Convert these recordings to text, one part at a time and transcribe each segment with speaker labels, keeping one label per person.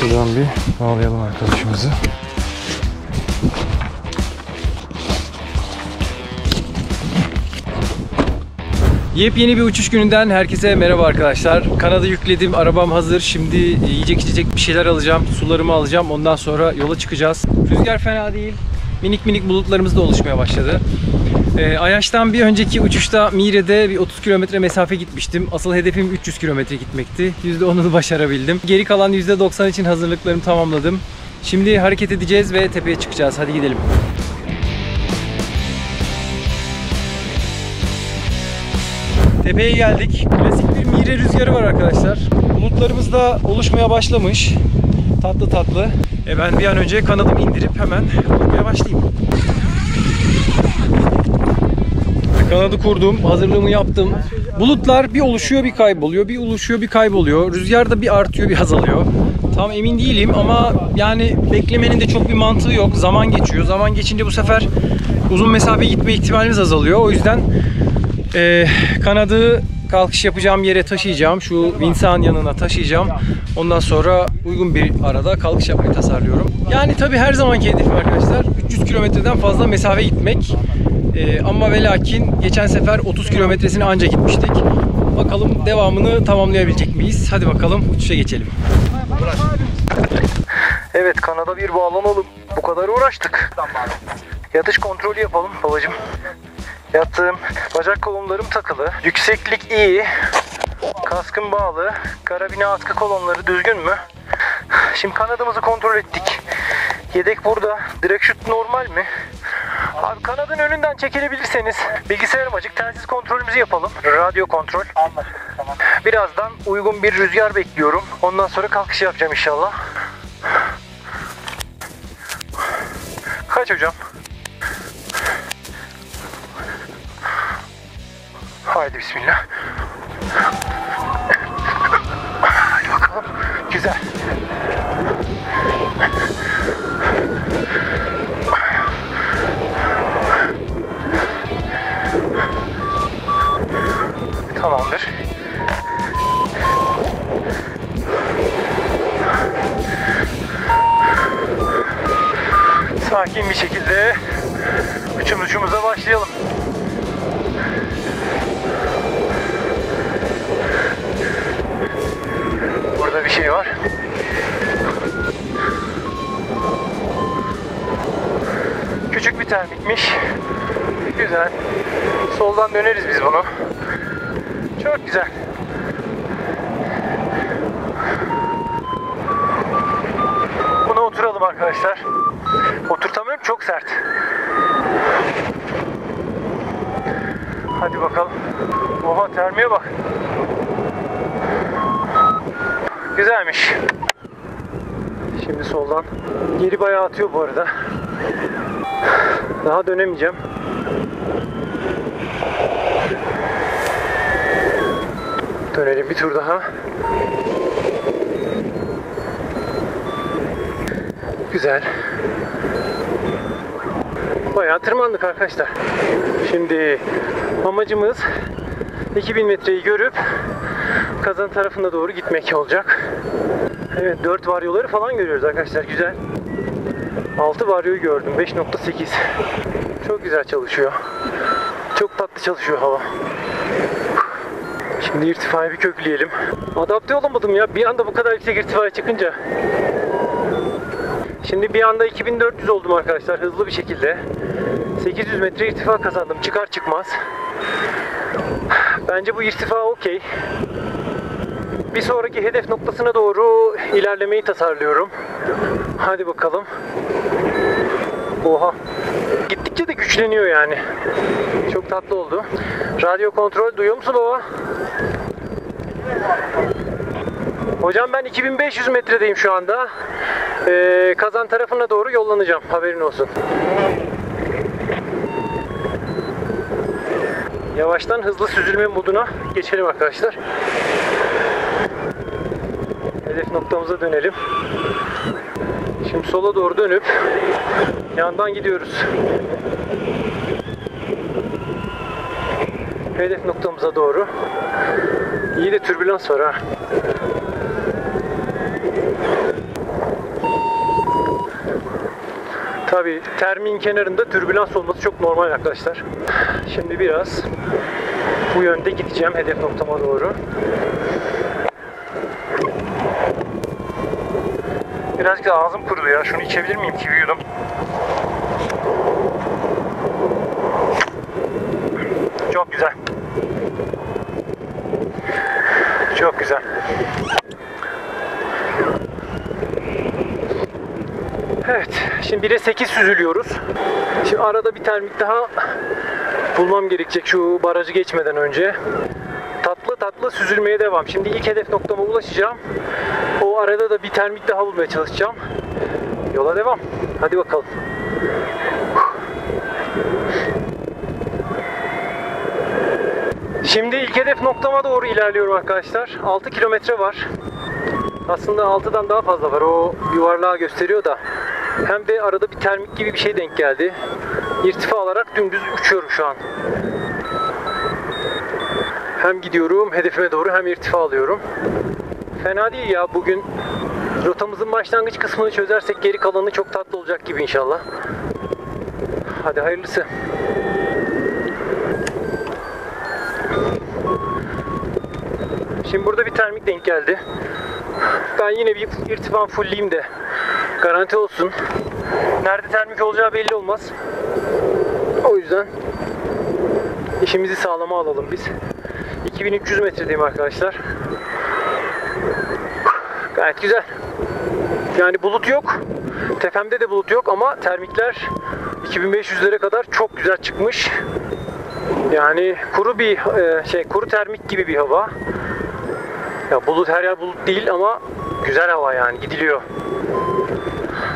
Speaker 1: Şuradan bir bağlayalım arkadaşımızı. Yepyeni bir uçuş gününden herkese merhaba arkadaşlar. Kanadı yükledim, arabam hazır. Şimdi yiyecek içecek bir şeyler alacağım, sularımı alacağım. Ondan sonra yola çıkacağız. Rüzgar fena değil. Minik minik bulutlarımız da oluşmaya başladı. Ayaş'tan bir önceki uçuşta Mire'de bir 30 kilometre mesafe gitmiştim. Asıl hedefim 300 kilometre gitmekti. %10'unu başarabildim. Geri kalan %90 için hazırlıklarımı tamamladım. Şimdi hareket edeceğiz ve tepeye çıkacağız. Hadi gidelim. Tepeye geldik. Klasik bir Mire rüzgarı var arkadaşlar. Bulutlarımız da oluşmaya başlamış. Tatlı tatlı. Ben bir an önce kanadımı indirip hemen uçmaya başlayayım. Kanadı kurdum, hazırlığımı yaptım. Bulutlar bir oluşuyor, bir kayboluyor, bir oluşuyor, bir kayboluyor. Rüzgar da bir artıyor, bir azalıyor. Tam emin değilim ama yani beklemenin de çok bir mantığı yok. Zaman geçiyor. Zaman geçince bu sefer uzun mesafe gitme ihtimalimiz azalıyor. O yüzden kanadı kalkış yapacağım yere taşıyacağım. Şu Vinça'nın yanına taşıyacağım. Ondan sonra uygun bir arada kalkış yapmayı tasarlıyorum. Yani tabii her zamanki hedefim arkadaşlar 300 kilometreden fazla mesafe gitmek. Ama ve lakin geçen sefer 30 kilometresini anca gitmiştik. Bakalım devamını tamamlayabilecek miyiz? Hadi bakalım uçuşa geçelim. Evet, kanada bir bağlanalım. Bu kadar uğraştık. Yatış kontrolü yapalım babacığım. Yattığım, bacak kolumlarım takılı. Yükseklik iyi. Kaskım bağlı. Karabine askı kolonları düzgün mü? Şimdi kanadımızı kontrol ettik. Yedek burada. Direkt şut normal mi? Abi kanadın önünden çekilebilirseniz bilgisayarım açık. Telsiz kontrolümüzü yapalım. Radyo kontrol. Anlaşıldı. Tamam. Birazdan uygun bir rüzgar bekliyorum. Ondan sonra kalkış yapacağım inşallah. Kaç hocam? Haydi bismillah. Hadi bakalım. Güzel. Tamamdır. Sakin bir şekilde uçuşumuza başlayalım. Burada bir şey var. Küçük bir termikmiş. Güzel. Soldan döneriz biz bunu. Çok güzel. Buna oturalım arkadaşlar. Oturtamıyorum, çok sert. Hadi bakalım. Oha, termiğe bak. Güzelmiş. Şimdi soldan. Geri bayağı atıyor bu arada. Daha dönemeyeceğim. Dönelim bir tur daha. Güzel. Bayağı tırmandık arkadaşlar. Şimdi amacımız 2000 metreyi görüp kazan tarafına doğru gitmek olacak. Evet, 4 varyoları falan görüyoruz arkadaşlar. Güzel. 6 varyoyu gördüm. 5.8. Çok güzel çalışıyor. Çok tatlı çalışıyor hava. Şimdi irtifayı bir kökleyelim. Adapte olamadım ya. Bir anda bu kadar yüksek irtifaya çıkınca. Şimdi bir anda 2400 oldum arkadaşlar. Hızlı bir şekilde. 800 metre irtifa kazandım. Çıkar çıkmaz. Bence bu irtifa okey. Bir sonraki hedef noktasına doğru ilerlemeyi tasarlıyorum. Hadi bakalım. Oha. Gittikçe de güçleniyor yani. Çok tatlı oldu. Radyo kontrol duyuyor musun baba? Hocam ben 2500 metredeyim şu anda. Kazan tarafına doğru yollanacağım. Haberin olsun. Yavaştan hızlı süzülme moduna geçelim arkadaşlar. Hedef noktamıza dönelim. Şimdi sola doğru dönüp yandan gidiyoruz. Hedef noktamıza doğru. İyi de türbülans var ha. Tabii termin kenarında türbülans olması çok normal arkadaşlar. Şimdi biraz bu yönde gideceğim hedef noktama doğru. Birazcık da ağzım kurudu ya. Şunu içebilir miyim? Kivi yudum. Çok güzel. Çok güzel. Evet. Şimdi 1'e 8 süzülüyoruz. Şimdi arada bir termik daha bulmam gerekecek şu barajı geçmeden önce. Tatlı tatlı süzülmeye devam. Şimdi ilk hedef noktama ulaşacağım. O arada da bir termik daha bulmaya çalışacağım. Yola devam. Hadi bakalım. Şimdi ilk hedef noktama doğru ilerliyorum arkadaşlar. 6 kilometre var. Aslında 6'dan daha fazla var. O yuvarlağı gösteriyor da. Hem de arada bir termik gibi bir şey denk geldi. İrtifa alarak dümdüz uçuyorum şu an. Hem gidiyorum hedefime doğru hem irtifa alıyorum. Fena değil ya, bugün rotamızın başlangıç kısmını çözersek geri kalanı çok tatlı olacak gibi inşallah. Hadi hayırlısı. Şimdi burada bir termik denk geldi. Ben yine bir irtifam fullleyeyim de garanti olsun. Nerede termik olacağı belli olmaz. O yüzden işimizi sağlama alalım biz. 2300 metredeyim arkadaşlar. Gayet güzel. Yani bulut yok. Tepemde de bulut yok ama termikler 2500'lere kadar çok güzel çıkmış. Yani kuru bir kuru termik gibi bir hava. Ya bulut, her yer bulut değil ama güzel hava, yani gidiliyor.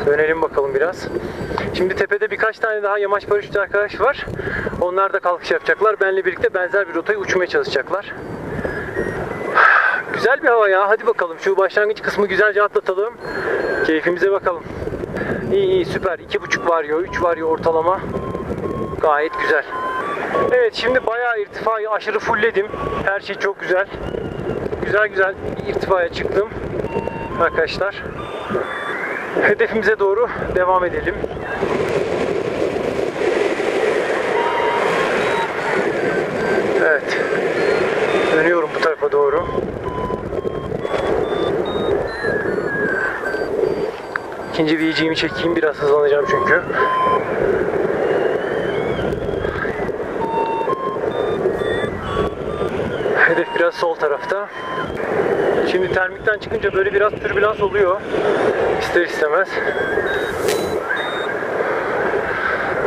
Speaker 1: Dönelim bakalım biraz. Şimdi tepede birkaç tane daha yamaç paraşütü arkadaş var. Onlar da kalkış yapacaklar. Benle birlikte benzer bir rotayı uçmaya çalışacaklar. Güzel bir hava ya. Hadi bakalım. Şu başlangıç kısmı güzelce atlatalım. Keyfimize bakalım. İyi süper. 2,5 varıyor, 3 varıyor ortalama. Gayet güzel. Evet, şimdi bayağı irtifayı aşırı fullledim. Her şey çok güzel. Güzel irtifaya çıktım. Arkadaşlar. Hedefimize doğru devam edelim. Evet. Dönüyorum bu tarafa doğru. İkinci VG'mi çekeyim. Biraz hızlanacağım çünkü. Hedef biraz sol tarafta. Şimdi termikten çıkınca böyle biraz türbülans oluyor. İster istemez.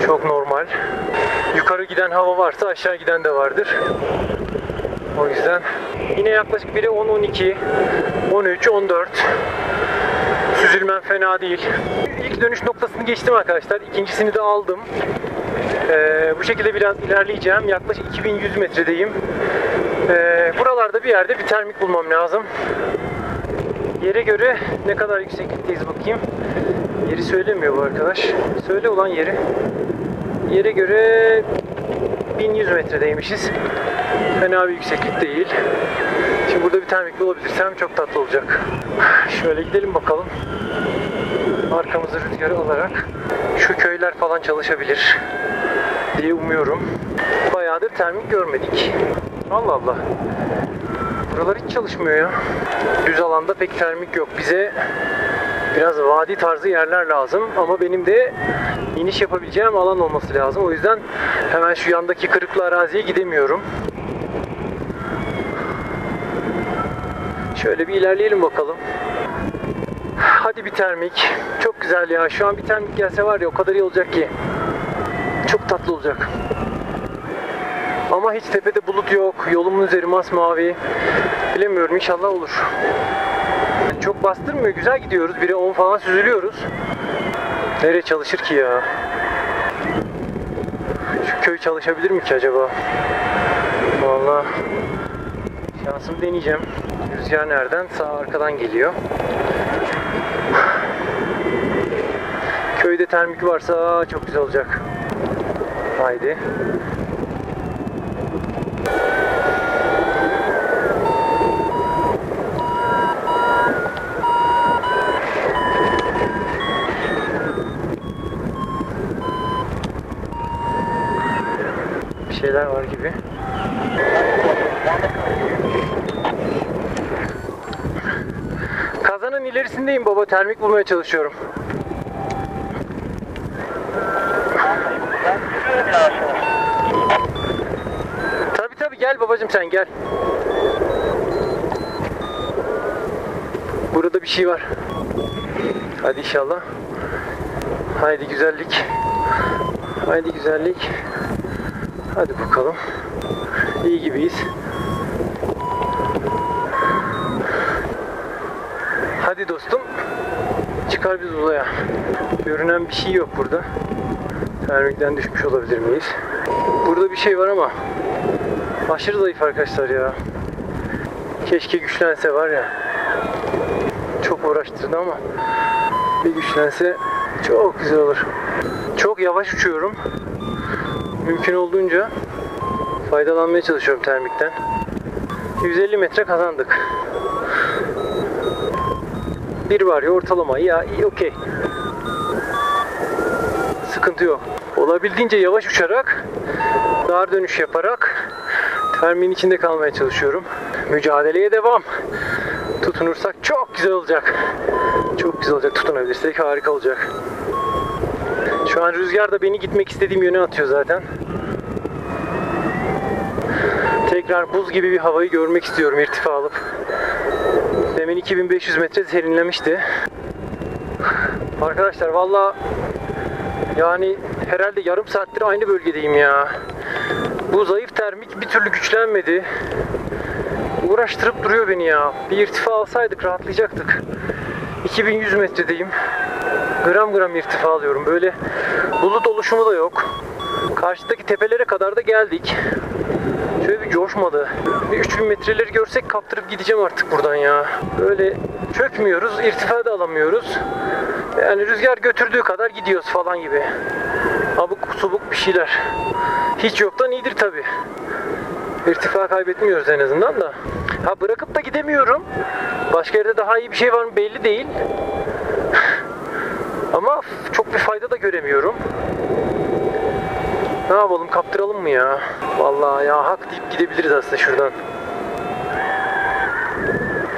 Speaker 1: Çok normal. Yukarı giden hava varsa aşağı giden de vardır. O yüzden yine yaklaşık biri 10, 12, 13, 14. Süzülmem fena değil. İlk dönüş noktasını geçtim arkadaşlar. İkincisini de aldım. Bu şekilde biraz ilerleyeceğim. Yaklaşık 2100 metredeyim. Buralarda bir yerde bir termik bulmam lazım. Yere göre ne kadar yükseklikteyiz bakayım. Yeri söylemiyor bu arkadaş. Söyle ulan yeri. Yere göre 1100 metredeymişiz. Fena bir yükseklik değil. Şimdi burada bir termik bulabilirsem çok tatlı olacak. Şöyle gidelim bakalım. Arkamızı rüzgarı alarak. Şu köyler falan çalışabilir diye umuyorum. Bayağıdır termik görmedik. Allah Allah. Buralar hiç çalışmıyor ya. Düz alanda pek termik yok. Bize biraz vadi tarzı yerler lazım. Ama benim de iniş yapabileceğim alan olması lazım. O yüzden hemen şu yandaki kırıklı araziye gidemiyorum. Şöyle bir ilerleyelim bakalım. Hadi bir termik. Çok güzel ya. Şu an bir termik gelse var ya, o kadar iyi olacak ki. Çok tatlı olacak. Ama hiç tepede bulut yok. Yolumun üzeri masmavi. Bilemiyorum, inşallah olur. Çok bastırmıyor. Güzel gidiyoruz. 1'e 10 falan süzülüyoruz. Nereye çalışır ki ya? Şu köy çalışabilir mi ki acaba? Vallahi şansımı deneyeceğim. Rüzgar nereden? Sağ arkadan geliyor. Köyde termik varsa çok güzel olacak. Haydi. şeyler var gibi. Kazanın ilerisindeyim baba. Termik bulmaya çalışıyorum. Tabii gel babacığım, sen gel. Burada bir şey var. Hadi inşallah. Haydi güzellik. Haydi güzellik. Hadi bakalım. İyi gibiyiz. Hadi dostum. Çıkar biz uzaya. Görünen bir şey yok burada. Termikten düşmüş olabilir miyiz? Burada bir şey var ama aşırı zayıf arkadaşlar ya. Keşke güçlense var ya. Çok uğraştırdı ama bir güçlense çok güzel olur. Çok yavaş uçuyorum. Mümkün olduğunca faydalanmaya çalışıyorum termikten. 150 metre kazandık. Bir var ya ortalama. Ya iyi, okey. Sıkıntı yok. Olabildiğince yavaş uçarak, dar dönüş yaparak termin içinde kalmaya çalışıyorum. Mücadeleye devam. Tutunursak çok güzel olacak. Çok güzel olacak. Tutunabilirsek harika olacak. Şu an rüzgar da beni gitmek istediğim yöne atıyor zaten. Tekrar buz gibi bir havayı görmek istiyorum irtifa alıp. Demin 2500 metre serinlemişti. Arkadaşlar valla yani herhalde yarım saattir aynı bölgedeyim ya. Bu zayıf termik bir türlü güçlenmedi. Uğraştırıp duruyor beni ya. Bir irtifa alsaydık rahatlayacaktık. 2100 metredeyim. Gram gram irtifa alıyorum. Böyle bulut oluşumu da yok. Karşıdaki tepelere kadar da geldik. Şöyle bir coşmadı. Bir 3000 metreleri görsek kaptırıp gideceğim artık buradan ya. Böyle çökmüyoruz, irtifa da alamıyoruz. Yani rüzgar götürdüğü kadar gidiyoruz falan gibi. Abuk subuk bir şeyler. Hiç yoktan iyidir tabi. İrtifa kaybetmiyoruz en azından da. Ha, bırakıp da gidemiyorum. Başka yerde daha iyi bir şey var mı belli değil. Ama çok bir fayda da göremiyorum. Ne yapalım, kaptıralım mı ya? Vallahi ya, hak deyip gidebiliriz aslında şuradan.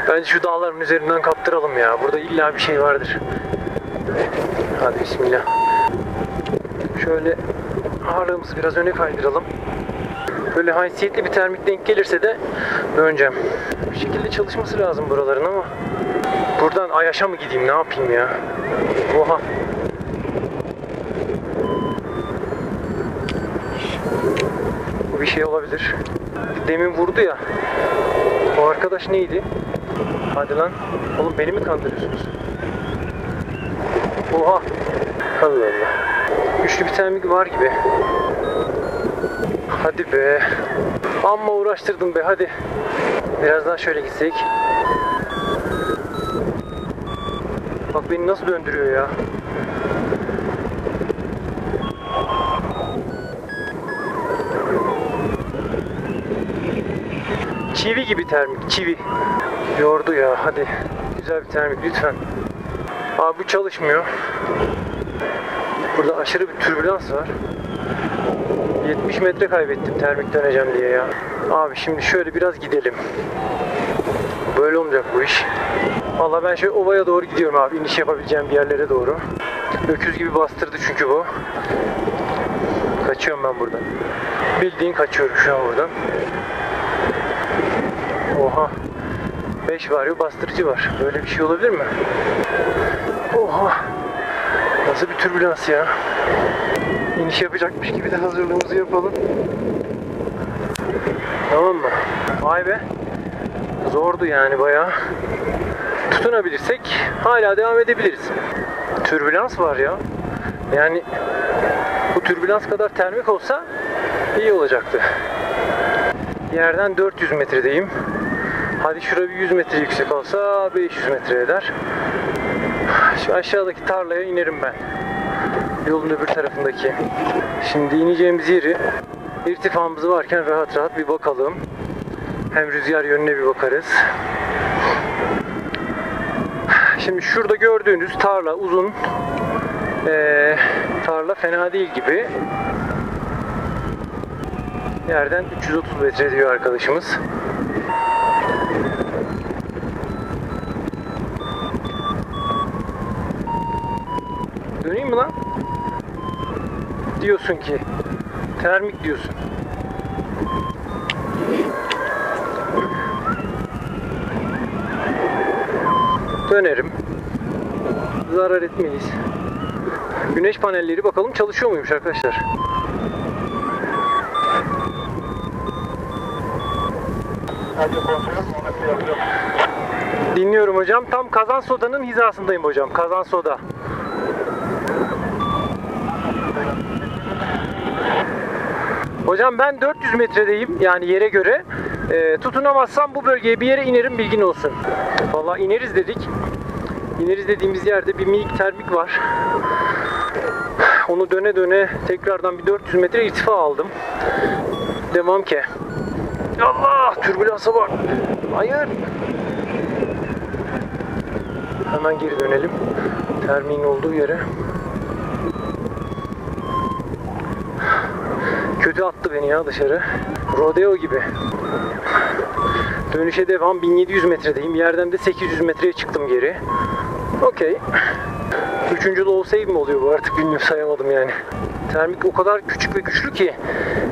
Speaker 1: Bence şu dağların üzerinden kaptıralım ya. Burada illa bir şey vardır. Hadi bismillah. Şöyle ağırlığımızı biraz öne kaydıralım. Böyle haysiyetli bir termik denk gelirse de döneceğim. Bir şekilde çalışması lazım buraların ama buradan Ayaş'a mı gideyim, ne yapayım ya? Oha. Bu bir şey olabilir. Demin vurdu ya. O arkadaş neydi? Hadi lan. Oğlum beni mi kandırıyorsunuz? Oha. Allah Allah. Güçlü bir termik var gibi. Hadi be. Amma uğraştırdım be, hadi. Biraz daha şöyle gitsek. Bak beni nasıl döndürüyor ya. Çivi gibi termik, çivi. Yordu ya, hadi. Güzel bir termik lütfen. Abi bu çalışmıyor. Burada aşırı bir türbülans var. 70 metre kaybettim termik döneceğim diye ya. Abi şimdi şöyle biraz gidelim. Böyle olmayacak bu iş. Vallahi ben şöyle ovaya doğru gidiyorum abi. İniş yapabileceğim bir yerlere doğru. Öküz gibi bastırdı çünkü bu. Kaçıyorum ben buradan. Bildiğin kaçıyorum şu an buradan. Oha. 5 var ya, bastırıcı var. Böyle bir şey olabilir mi? Oha. Nasıl bir türbülans ya. İniş yapacakmış gibi de hazırlığımızı yapalım. Tamam mı? Vay be. Zordu yani bayağı. Tutunabilirsek hala devam edebiliriz. Türbülans var ya. Yani bu türbülans kadar termik olsa iyi olacaktı. Yerden 400 metredeyim. Hadi şurada bir 100 metre yüksek olsa 500 metre eder. Şu aşağıdaki tarlaya inerim ben. Yolun öbür tarafındaki. Şimdi ineceğimiz yeri, irtifamız varken rahat rahat bir bakalım. Hem rüzgar yönüne bir bakarız. Şimdi şurada gördüğünüz tarla uzun. Tarla fena değil gibi. Yerden 330 metre diyor arkadaşımız. Döneyim mi lan? Diyorsun ki. Termik diyorsun. Dönerim. Zarar etmeyiz. Güneş panelleri bakalım çalışıyor muymuş arkadaşlar. Dinliyorum hocam. Tam Kazan Soda'nın hizasındayım hocam. Kazan Soda. Hocam ben 400 metredeyim yani yere göre. Tutunamazsam bu bölgeye bir yere inerim, bilgin olsun. Vallahi ineriz dedik. İneriz dediğimiz yerde bir minik termik var. Onu döne döne tekrardan bir 400 metre irtifa aldım. Devam ki. Allah! Türbülansa bak. Hayır. Hemen geri dönelim. Termiğin olduğu yere. Kötü attı beni ya dışarı. Rodeo gibi. Dönüşe devam. 1700 metredeyim. Yerden de 800 metreye çıktım geri. Okey. Üçüncü low save mi oluyor bu artık, bilmiyorum, sayamadım yani. Termik o kadar küçük ve güçlü ki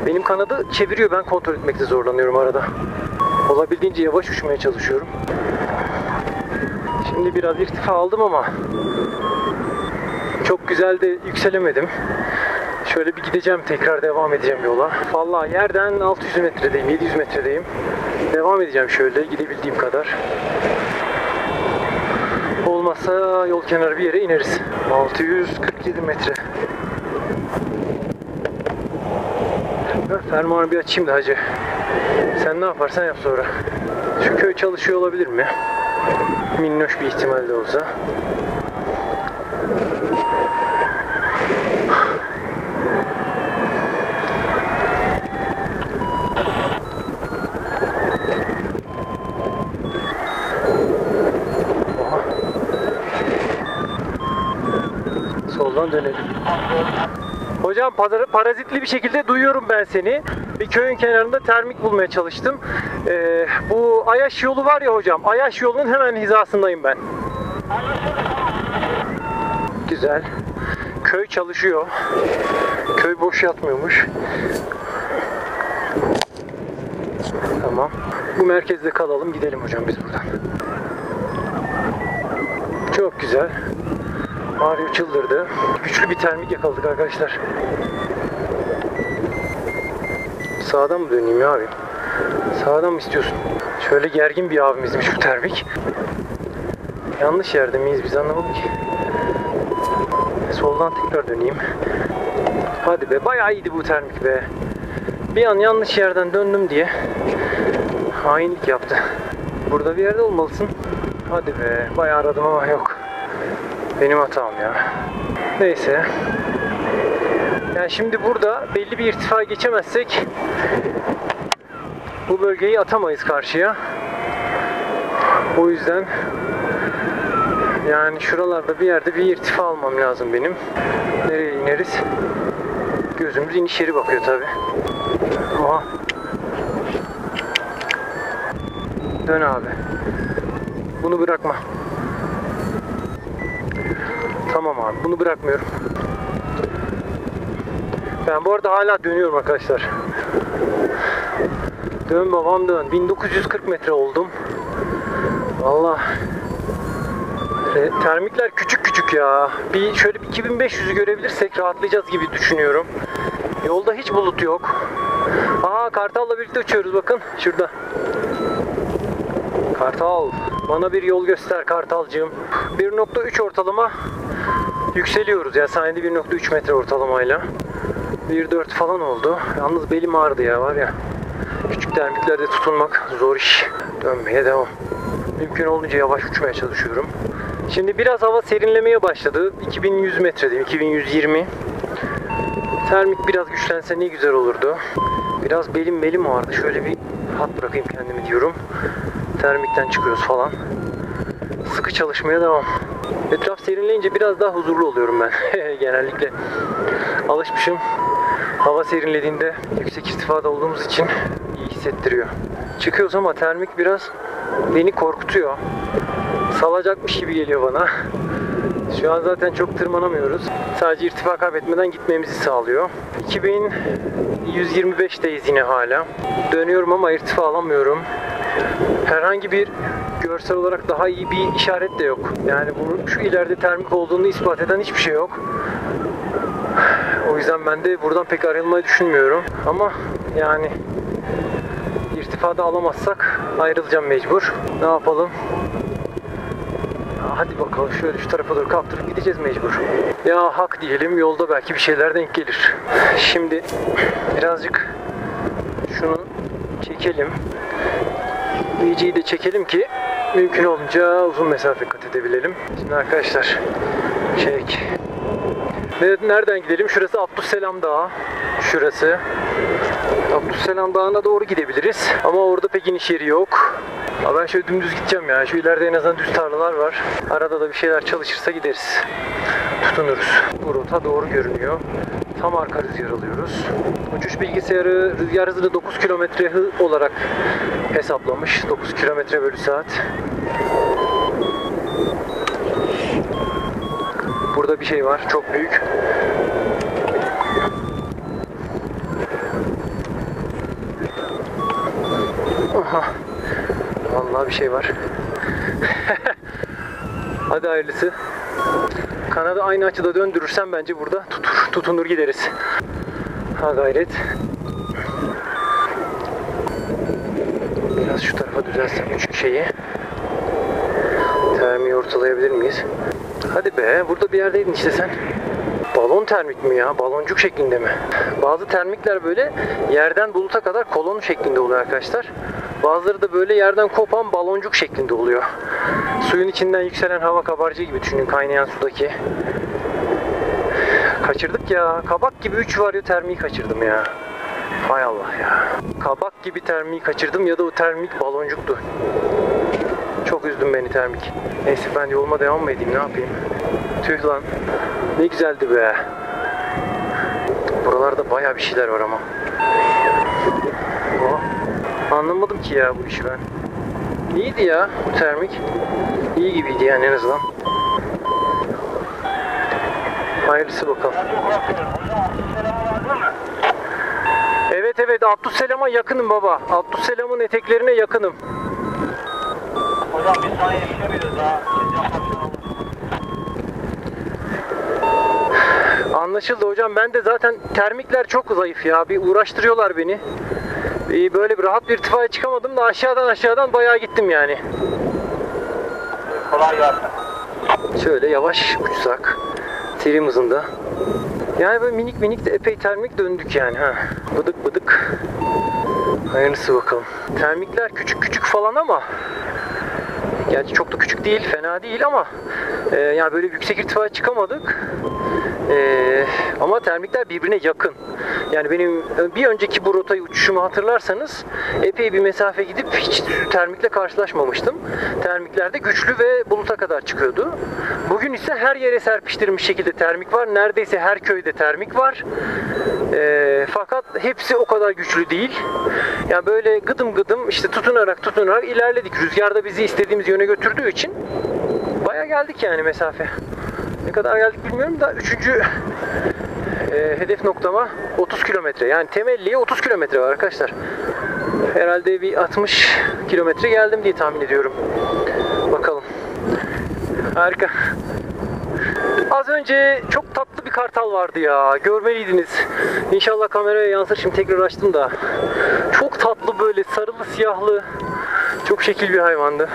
Speaker 1: benim kanadı çeviriyor. Ben kontrol etmekte zorlanıyorum arada. Olabildiğince yavaş uçmaya çalışıyorum. Şimdi biraz irtifa aldım ama çok güzel de yükselemedim. Şöyle bir gideceğim, tekrar devam edeceğim yola. Vallahi yerden 600 metredeyim, 700 metredeyim. Devam edeceğim şöyle gidebildiğim kadar. Olmazsa yol kenarı bir yere ineriz. 647 metre. Fermuarı bir açayım da hacı. Sen ne yaparsan yap sonra. Şu köy çalışıyor olabilir mi? Minnoş bir ihtimal de olsa. Soldan dönelim. Hocam parazitli bir şekilde duyuyorum ben seni. Bir köyün kenarında termik bulmaya çalıştım. Bu Ayaş yolu var ya hocam. Ayaş yolunun hemen hizasındayım ben. Güzel. Köy çalışıyor. Köy boş yatmıyormuş. Tamam. Bu merkezde kalalım. Gidelim hocam biz buradan. Çok güzel. Mario çıldırdı. Güçlü bir termik yakaladık arkadaşlar. Sağdan mı döneyim ya abi? Sağdan mı istiyorsun? Şöyle gergin bir abimizmiş bu termik. Yanlış yerde miyiz biz, anlamadım ki. Soldan tekrar döneyim. Hadi be, bayağı iyiydi bu termik be. Bir an yanlış yerden döndüm diye hainlik yaptı. Burada bir yerde olmalısın. Hadi be, bayağı aradım ama yok. Benim hatam ya. Neyse. Yani şimdi burada belli bir irtifa geçemezsek bu bölgeyi atamayız karşıya. O yüzden yani şuralarda bir yerde bir irtifa almam lazım benim. Nereye ineriz? Gözümüz iniş yeri bakıyor tabi. Oha. Dön abi. Bunu bırakma. Tamam abi, bunu bırakmıyorum. Ben bu arada hala dönüyorum arkadaşlar. Dön babam dön. 1940 metre oldum. Vallahi termikler küçük küçük ya. Bir şöyle bir 2500'ü görebilirsek rahatlayacağız gibi düşünüyorum. Yolda hiç bulut yok. Aha, Kartal'la birlikte uçuyoruz, bakın şurada. Kartal, bana bir yol göster Kartalcığım. 1.3 ortalama yükseliyoruz ya, saniyede 1.3 metre ortalamayla. 1.4 falan oldu. Yalnız belim ağrıdı ya, var ya. Küçük termiklerde tutunmak zor iş. Dönmeye devam. Mümkün olduğunca yavaş uçmaya çalışıyorum. Şimdi biraz hava serinlemeye başladı. 2100 metredeyim, 2120. Termik biraz güçlense ne güzel olurdu. Biraz belim ağrıdı. Şöyle bir rahat bırakayım kendimi diyorum. Termikten çıkıyoruz falan. Sıkı çalışmaya devam. Etraf serinleyince biraz daha huzurlu oluyorum ben genellikle. alışmışım. Hava serinlediğinde yüksek irtifada olduğumuz için iyi hissettiriyor. Çıkıyoruz ama termik biraz beni korkutuyor. Salacakmış gibi geliyor bana. Şu an zaten çok tırmanamıyoruz. Sadece irtifa kaybetmeden gitmemizi sağlıyor. 2125'teyiz yine hala. Dönüyorum ama irtifa alamıyorum. Herhangi bir görsel olarak daha iyi bir işaret de yok. Yani şu ileride termik olduğunu ispat eden hiçbir şey yok. O yüzden ben de buradan pek ayrılmayı düşünmüyorum. Ama yani irtifada alamazsak ayrılacağım mecbur. Ne yapalım? Hadi bakalım şöyle şu tarafa doğru kaptırıp gideceğiz mecbur. Ya hak diyelim, yolda belki bir şeyler denk gelir. Şimdi birazcık şunu çekelim. VG'yi de çekelim ki mümkün olunca uzun mesafe kat edebilelim. Şimdi arkadaşlar nereden gidelim? Şurası Abdüsselam Dağı. Şurası. Abdüsselam Dağı'na doğru gidebiliriz. Ama orada pek iniş yeri yok. Ben şöyle dümdüz gideceğim ya. Şu ileride en azından düz tarlalar var. Arada da bir şeyler çalışırsa gideriz. Tutunuruz. Bu rota doğru görünüyor. Tam arka rüzgar alıyoruz. Uçuş bilgisayarı rüzgar hızını 9 km hız olarak hesaplamış. 9 km bölü saat. Burada bir şey var. Çok büyük. Aha. Vallahi bir şey var. Hadi hayırlısı. Kanadı aynı açıda döndürürsem bence burada tutunur gideriz. Ha gayret. Biraz şu tarafa düzelsem küçük şeyi. Termiği ortalayabilir miyiz? Hadi be, burada bir yerdeydin işte sen. Balon termik mi ya? Baloncuk şeklinde mi? Bazı termikler böyle yerden buluta kadar kolon şeklinde oluyor arkadaşlar. Bazıları da böyle yerden kopan baloncuk şeklinde oluyor. Suyun içinden yükselen hava kabarcığı gibi düşünün, kaynayan sudaki. Kaçırdık ya. Kabak gibi 3 varyo termiği kaçırdım ya. Hay Allah ya. Kabak gibi termiği kaçırdım ya da o termik baloncuktu. Çok üzdün beni termik. Neyse ben yoluma devam mı edeyim, ne yapayım? Tüh lan. Ne güzeldi be. Buralarda bayağı bir şeyler var ama. Oh. Anlamadım ki ya bu işi ben. İyiydi ya bu termik. İyi gibiydi yani en azından. Hayırlısı bakalım. Evet Abdüsselam'a yakınım baba. Abdüsselam'ın eteklerine yakınım.
Speaker 2: Hocam bir saniye yetişebiliriz daha.
Speaker 1: Anlaşıldı hocam. Ben de zaten termikler çok zayıf ya. Bir uğraştırıyorlar beni. Böyle bir rahat bir irtifaya çıkamadım da aşağıdan bayağı gittim yani.
Speaker 2: Kolay gelsin.
Speaker 1: Şöyle yavaş uçsak. Trim hızında. Yani böyle minik de epey termik döndük yani. Ha. Bıdık. Hayırlısı bakalım. Termikler küçük falan ama gerçi çok da küçük değil, fena değil ama yani böyle yüksek irtifaya çıkamadık. Ama termikler birbirine yakın. Yani benim bir önceki bu rotayı uçuşumu hatırlarsanız epey bir mesafe gidip hiç termikle karşılaşmamıştım. Termikler de güçlü ve buluta kadar çıkıyordu. Bugün ise her yere serpiştirilmiş şekilde termik var. Neredeyse her köyde termik var. Fakat hepsi o kadar güçlü değil. Yani böyle gıdım işte tutunarak ilerledik. Rüzgar da bizi istediğimiz yöne götürdüğü için bayağı geldik yani mesafe. Ne kadar geldik bilmiyorum da 3. hedef noktama 30 kilometre. Yani temelliye 30 kilometre var arkadaşlar. Herhalde bir 60 kilometre geldim diye tahmin ediyorum. Bakalım. Harika. Az önce çok tatlı bir kartal vardı ya. Görmeliydiniz. İnşallah kameraya yansır. Şimdi tekrar açtım da. Çok tatlı, böyle sarılı siyahlı. Çok şekil bir hayvandı.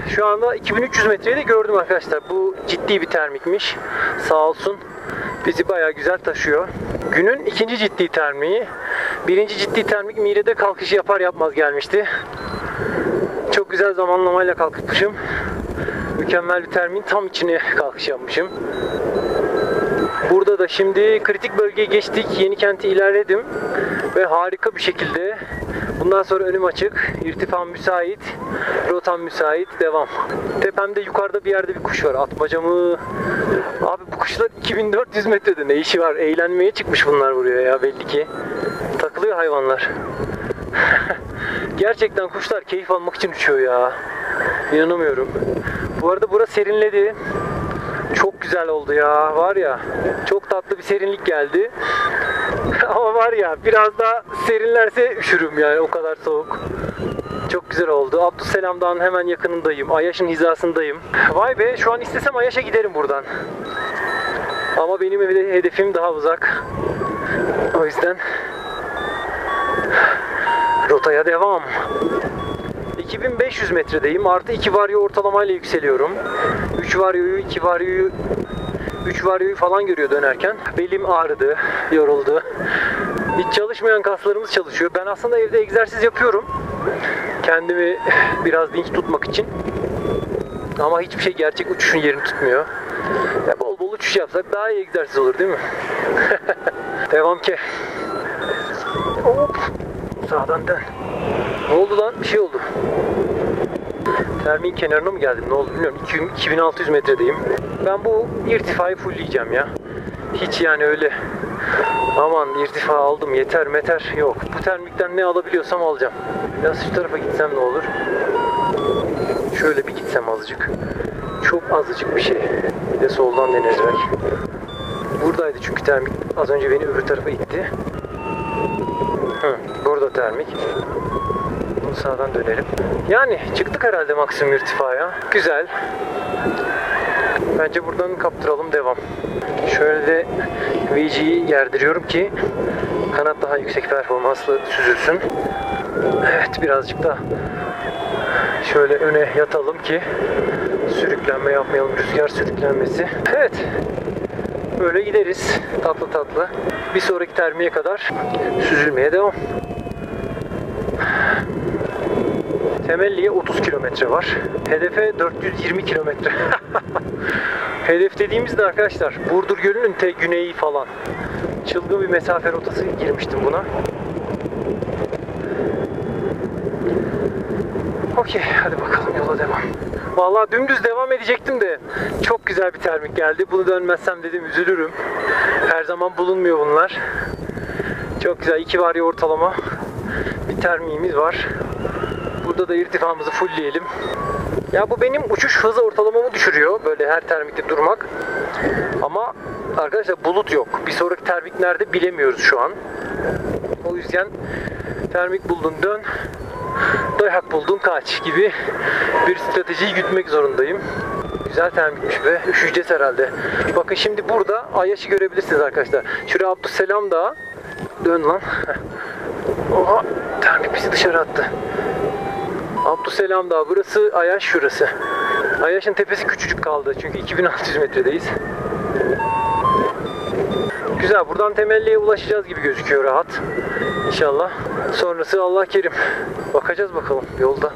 Speaker 1: Şu anda 2300 metreyi de gördüm arkadaşlar. Bu ciddi bir termikmiş. Sağ olsun. Bizi bayağı güzel taşıyor. Günün 2. ciddi termiği. 1. ciddi termik Mire'de kalkışı yapar yapmaz gelmişti. Çok güzel zamanlamayla kalkmışım. Mükemmel bir termiğin tam içine kalkış yapmışım. Burada da şimdi kritik bölgeye geçtik. Yenikent'e ilerledim. Ve harika bir şekilde Bundan sonra önüm açık, irtifam müsait, rotam müsait, devam. Tepemde yukarıda bir yerde bir kuş var. Atmaca mı? Abi bu kuşlar 2400 metrede ne işi var? Eğlenmeye çıkmış bunlar buraya ya belli ki. Takılıyor hayvanlar. Gerçekten kuşlar keyif almak için uçuyor ya. İnanamıyorum. Bu arada burası serinledi. Çok güzel oldu ya. Var ya, çok tatlı bir serinlik geldi. Ama var ya, biraz daha serinlerse üşürüm yani, o kadar soğuk. Çok güzel oldu. Abdüsselam Dağı'nın hemen yakınındayım. Ayaş'ın hizasındayım. Vay be, şu an istesem Ayaş'a giderim buradan. Ama benim hedefim daha uzak. O yüzden rotaya devam. 2500 metredeyim. Artı 2 varyo ortalamayla yükseliyorum. 3 varyoyu falan görüyor dönerken. Belim ağrıdı, yoruldu. Hiç çalışmayan kaslarımız çalışıyor. Ben aslında evde egzersiz yapıyorum. Kendimi biraz dinç tutmak için. Ama hiçbir şey gerçek uçuşun yerini tutmuyor. Ya bol bol uçuş yapsak daha iyi egzersiz olur değil mi? Devam ki. Hop. Sağdan dön. Ne oldu lan? Bir şey oldu. Termin kenarına mı geldim? Ne oldu bilmiyorum. 2600 metredeyim. Ben bu irtifayı fullleyeceğim ya. Hiç yani öyle aman irtifa aldım yeter meter yok. Bu termikten ne alabiliyorsam alacağım. Biraz şu tarafa gitsem ne olur? Şöyle bir gitsem azıcık. Çok azıcık bir şey. Bir de soldan deneriz belki. Buradaydı çünkü termik. Az önce beni öbür tarafa itti. Burada termik. Bunu sağdan dönelim. Yani çıktık herhalde maksimum irtifaya. Güzel. Bence buradan kaptıralım, devam. Şöyle de VG'yi gerdiriyorum ki kanat daha yüksek performanslı süzülsün. Evet, birazcık da şöyle öne yatalım ki sürüklenme yapmayalım, rüzgar sürüklenmesi. Evet, böyle gideriz tatlı tatlı. Bir sonraki termiye kadar süzülmeye devam. Temelli'ye 30 kilometre var. Hedefe 420 kilometre. Hedef dediğimizde arkadaşlar Burdur Gölü'nün güneyi falan. Çılgın bir mesafe rotası girmiştim buna. Okey, hadi bakalım yola devam. Vallahi dümdüz devam edecektim de çok güzel bir termik geldi. Bunu dönmezsem dedim üzülürüm. Her zaman bulunmuyor bunlar. Çok güzel, 2 varyo ortalama bir termiğimiz var. Burada da irtifamızı fullleyelim. Ya bu benim uçuş hızı ortalamamı düşürüyor. Böyle her termikte durmak. Ama arkadaşlar bulut yok. Bir sonraki termik nerede bilemiyoruz şu an. O yüzden termik buldun dön, dayak buldun kaç gibi bir stratejiyi gütmek zorundayım. Güzel termikmiş be. Üşüyeceğiz herhalde. Bakın şimdi burada Ayaş'ı görebilirsiniz arkadaşlar. Şuraya Abdüsselam Dağı. Dön lan. Oha, termik bizi dışarı attı. Abdüsselam Dağı. Burası Ayaş, şurası. Ayaş'ın tepesi küçücük kaldı. Çünkü 2600 metredeyiz. Güzel. Buradan Temelli'ye ulaşacağız gibi gözüküyor rahat. İnşallah. Sonrası Allah kerim. Bakacağız bakalım yolda.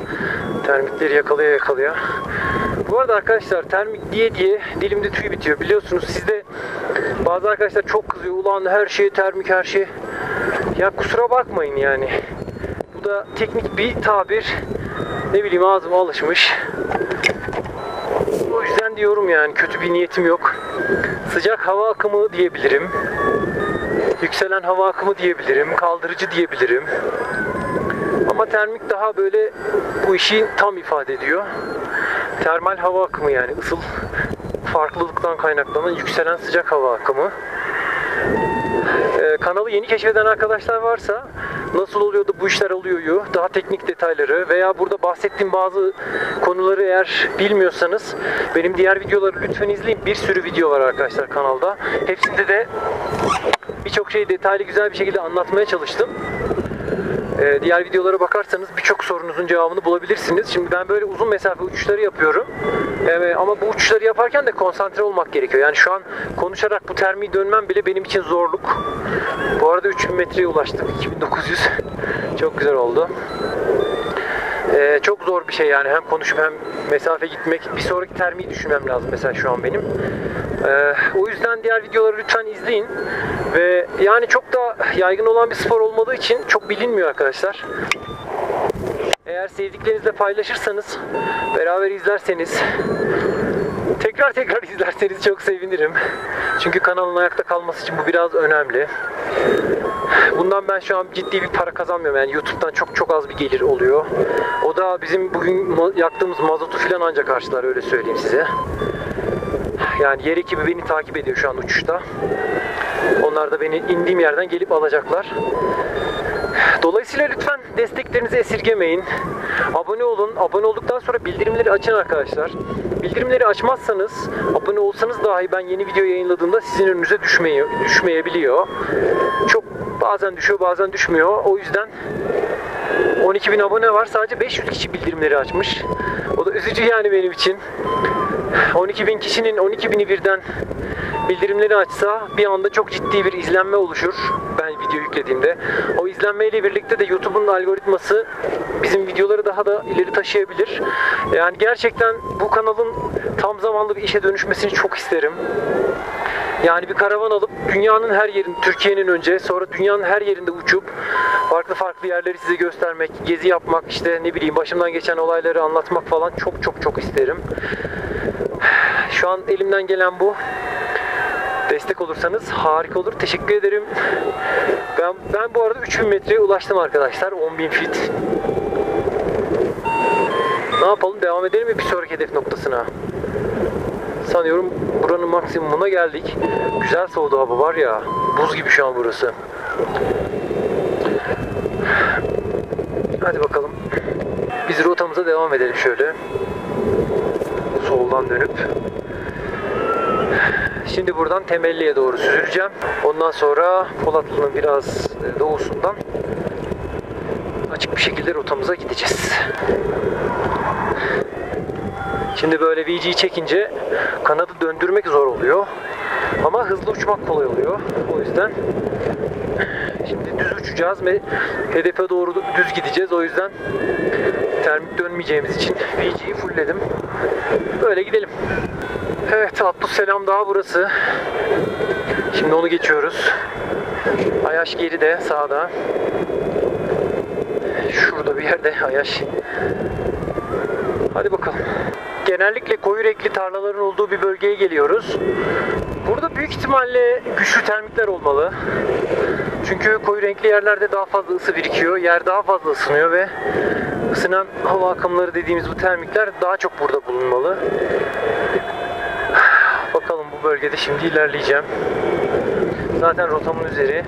Speaker 1: Termikleri yakalaya. Bu arada arkadaşlar termik diye dilimde tüy bitiyor. Biliyorsunuz sizde bazı arkadaşlar çok kızıyor. Ulan her şey termik, her şey. Ya kusura bakmayın yani. Bu da teknik bir tabir. Ne bileyim, ağzıma alışmış. O yüzden diyorum yani, kötü bir niyetim yok. Sıcak hava akımı diyebilirim. Yükselen hava akımı diyebilirim. Kaldırıcı diyebilirim. Ama termik daha böyle bu işi tam ifade ediyor. Termal hava akımı yani ısıl farklılıktan kaynaklanan yükselen sıcak hava akımı. Kanalı yeni keşfeden arkadaşlar varsa nasıl oluyor da bu işler oluyor, daha teknik detayları veya burada bahsettiğim bazı konuları eğer bilmiyorsanız benim diğer videoları lütfen izleyin. Bir sürü video var arkadaşlar kanalda. Hepsinde de birçok şeyi detaylı güzel bir şekilde anlatmaya çalıştım. Diğer videolara bakarsanız birçok sorunuzun cevabını bulabilirsiniz. Şimdi ben böyle uzun mesafe uçuşları yapıyorum. Ama bu uçuşları yaparken de konsantre olmak gerekiyor. Yani şu an konuşarak bu termiği dönmem bile benim için zorluk. Bu arada 3000 metreye ulaştık. 2900. Çok güzel oldu. Çok zor bir şey yani, hem konuşup hem mesafe gitmek. Bir sonraki termiği düşünmem lazım mesela şu an benim. O yüzden diğer videoları lütfen izleyin. Ve yani çok da yaygın olan bir spor olmadığı için çok bilinmiyor arkadaşlar. Eğer sevdiklerinizle paylaşırsanız, beraber izlerseniz, tekrar izlerseniz çok sevinirim. Çünkü kanalın ayakta kalması için bu biraz önemli. Bundan ben şu an ciddi bir para kazanmıyorum. Yani YouTube'dan çok az bir gelir oluyor. O da bizim bugün yaktığımız mazotu falan ancak karşılar, öyle söyleyeyim size. Yani yer ekibi beni takip ediyor şu an uçuşta. Onlar da beni indiğim yerden gelip alacaklar. Dolayısıyla lütfen desteklerinizi esirgemeyin. Abone olun. Abone olduktan sonra bildirimleri açın arkadaşlar. Bildirimleri açmazsanız, abone olsanız dahi ben yeni video yayınladığımda sizin önünüze düşmeyebiliyor. Çok bazen düşüyor, bazen düşmüyor. O yüzden 12.000 abone var. Sadece 500 kişi bildirimleri açmış. O da üzücü yani benim için. 12.000 kişinin 12.000'i birden bildirimleri açsa bir anda çok ciddi bir izlenme oluşur ben video yüklediğimde. O izlenmeyle birlikte de YouTube'un algoritması bizim videoları daha da ileri taşıyabilir. Yani gerçekten bu kanalın tam zamanlı bir işe dönüşmesini çok isterim. Yani bir karavan alıp dünyanın her yerinde, Türkiye'nin önce, sonra dünyanın her yerinde uçup farklı yerleri size göstermek, gezi yapmak, işte ne bileyim başımdan geçen olayları anlatmak falan çok isterim. Şu an elimden gelen bu. Destek olursanız harika olur. Teşekkür ederim. Ben bu arada 3000 metreye ulaştım arkadaşlar. 10.000 feet. Ne yapalım? Devam edelim mi bir sonraki hedef noktasına? Sanıyorum buranın maksimumuna geldik. Güzel soğudu hava var ya. Buz gibi şu an burası. Hadi bakalım. Biz rotamıza devam edelim şöyle. Soldan dönüp. Şimdi buradan Temelli'ye doğru süzüleceğim. Ondan sonra Polatlı'nın biraz doğusundan açık bir şekilde rotamıza gideceğiz. Şimdi böyle VG'yi çekince kanadı döndürmek zor oluyor. Ama hızlı uçmak kolay oluyor. O yüzden şimdi düz uçacağız ve hedefe doğru düz gideceğiz. O yüzden termik dönmeyeceğimiz için VG'yi fullledim. Böyle gidelim. Evet, Abdüsselam Dağı burası. Şimdi onu geçiyoruz. Ayaş geride, sağda. Şurada bir yerde Ayaş. Hadi bakalım. Genellikle koyu renkli tarlaların olduğu bir bölgeye geliyoruz. Burada büyük ihtimalle güçlü termikler olmalı. Çünkü koyu renkli yerlerde daha fazla ısı birikiyor. Yer daha fazla ısınıyor ve ısınan hava akımları dediğimiz bu termikler daha çok burada bulunmalı. Bakalım, bu bölgede şimdi ilerleyeceğim. Zaten rotamın üzeri.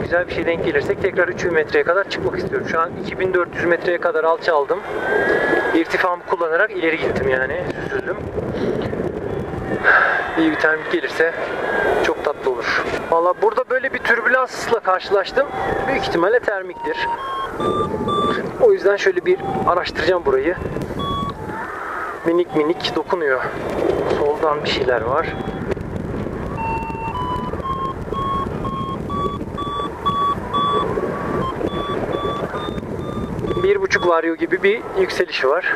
Speaker 1: Güzel bir şey denk gelirsek tekrar 3000 metreye kadar çıkmak istiyorum. Şu an 2400 metreye kadar alçaldım. İrtifamı kullanarak ileri gittim yani. Süzüldüm. İyi bir termik gelirse çok tatlı olur. Valla burada böyle bir türbülansla karşılaştım. Büyük ihtimalle termiktir. O yüzden şöyle bir araştıracağım burayı. Minik dokunuyor. Soldan bir şeyler var. Bir buçuk varyo gibi bir yükselişi var.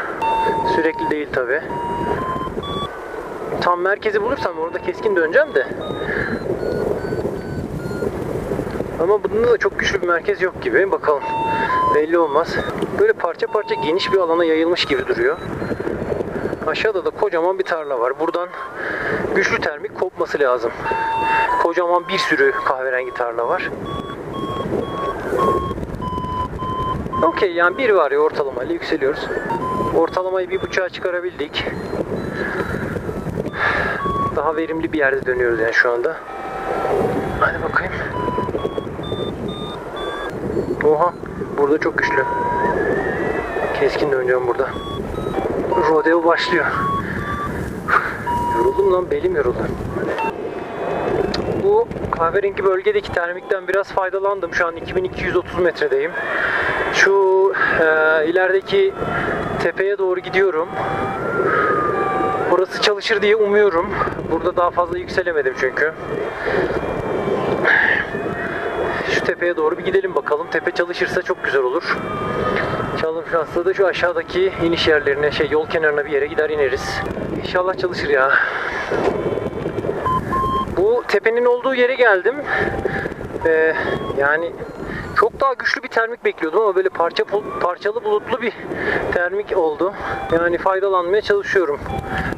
Speaker 1: Sürekli değil tabi. Tam merkezi bulursam orada keskin döneceğim de. Ama bunda da çok güçlü bir merkez yok gibi. Bakalım. Belli olmaz. Böyle parça geniş bir alana yayılmış gibi duruyor. Aşağıda da kocaman bir tarla var. Buradan güçlü termik kopması lazım. Kocaman bir sürü kahverengi tarla var. Okey, yani bir var ya, ortalamayla yükseliyoruz. Ortalamayı 1.5'a çıkarabildik. Daha verimli bir yerde dönüyoruz yani şu anda. Hadi bakayım. Oha, burada çok güçlü. Keskin döneceğim burada. Rodeo başlıyor. Yoruldum lan, belim yoruldu. Bu kahverengi bölgedeki termikten biraz faydalandım. Şu an 2230 metredeyim. Şu ilerideki tepeye doğru gidiyorum. Burası çalışır diye umuyorum. Burada daha fazla yükselemedim çünkü. Şu tepeye doğru bir gidelim bakalım. Tepe çalışırsa çok güzel olur. Çalışmazsa da şu aşağıdaki iniş yerlerine, yol kenarına bir yere gider ineriz. İnşallah çalışır ya. Bu tepenin olduğu yere geldim. Yani Çok daha güçlü bir termik bekliyordum ama böyle parçalı bulutlu bir termik oldu. Yani faydalanmaya çalışıyorum.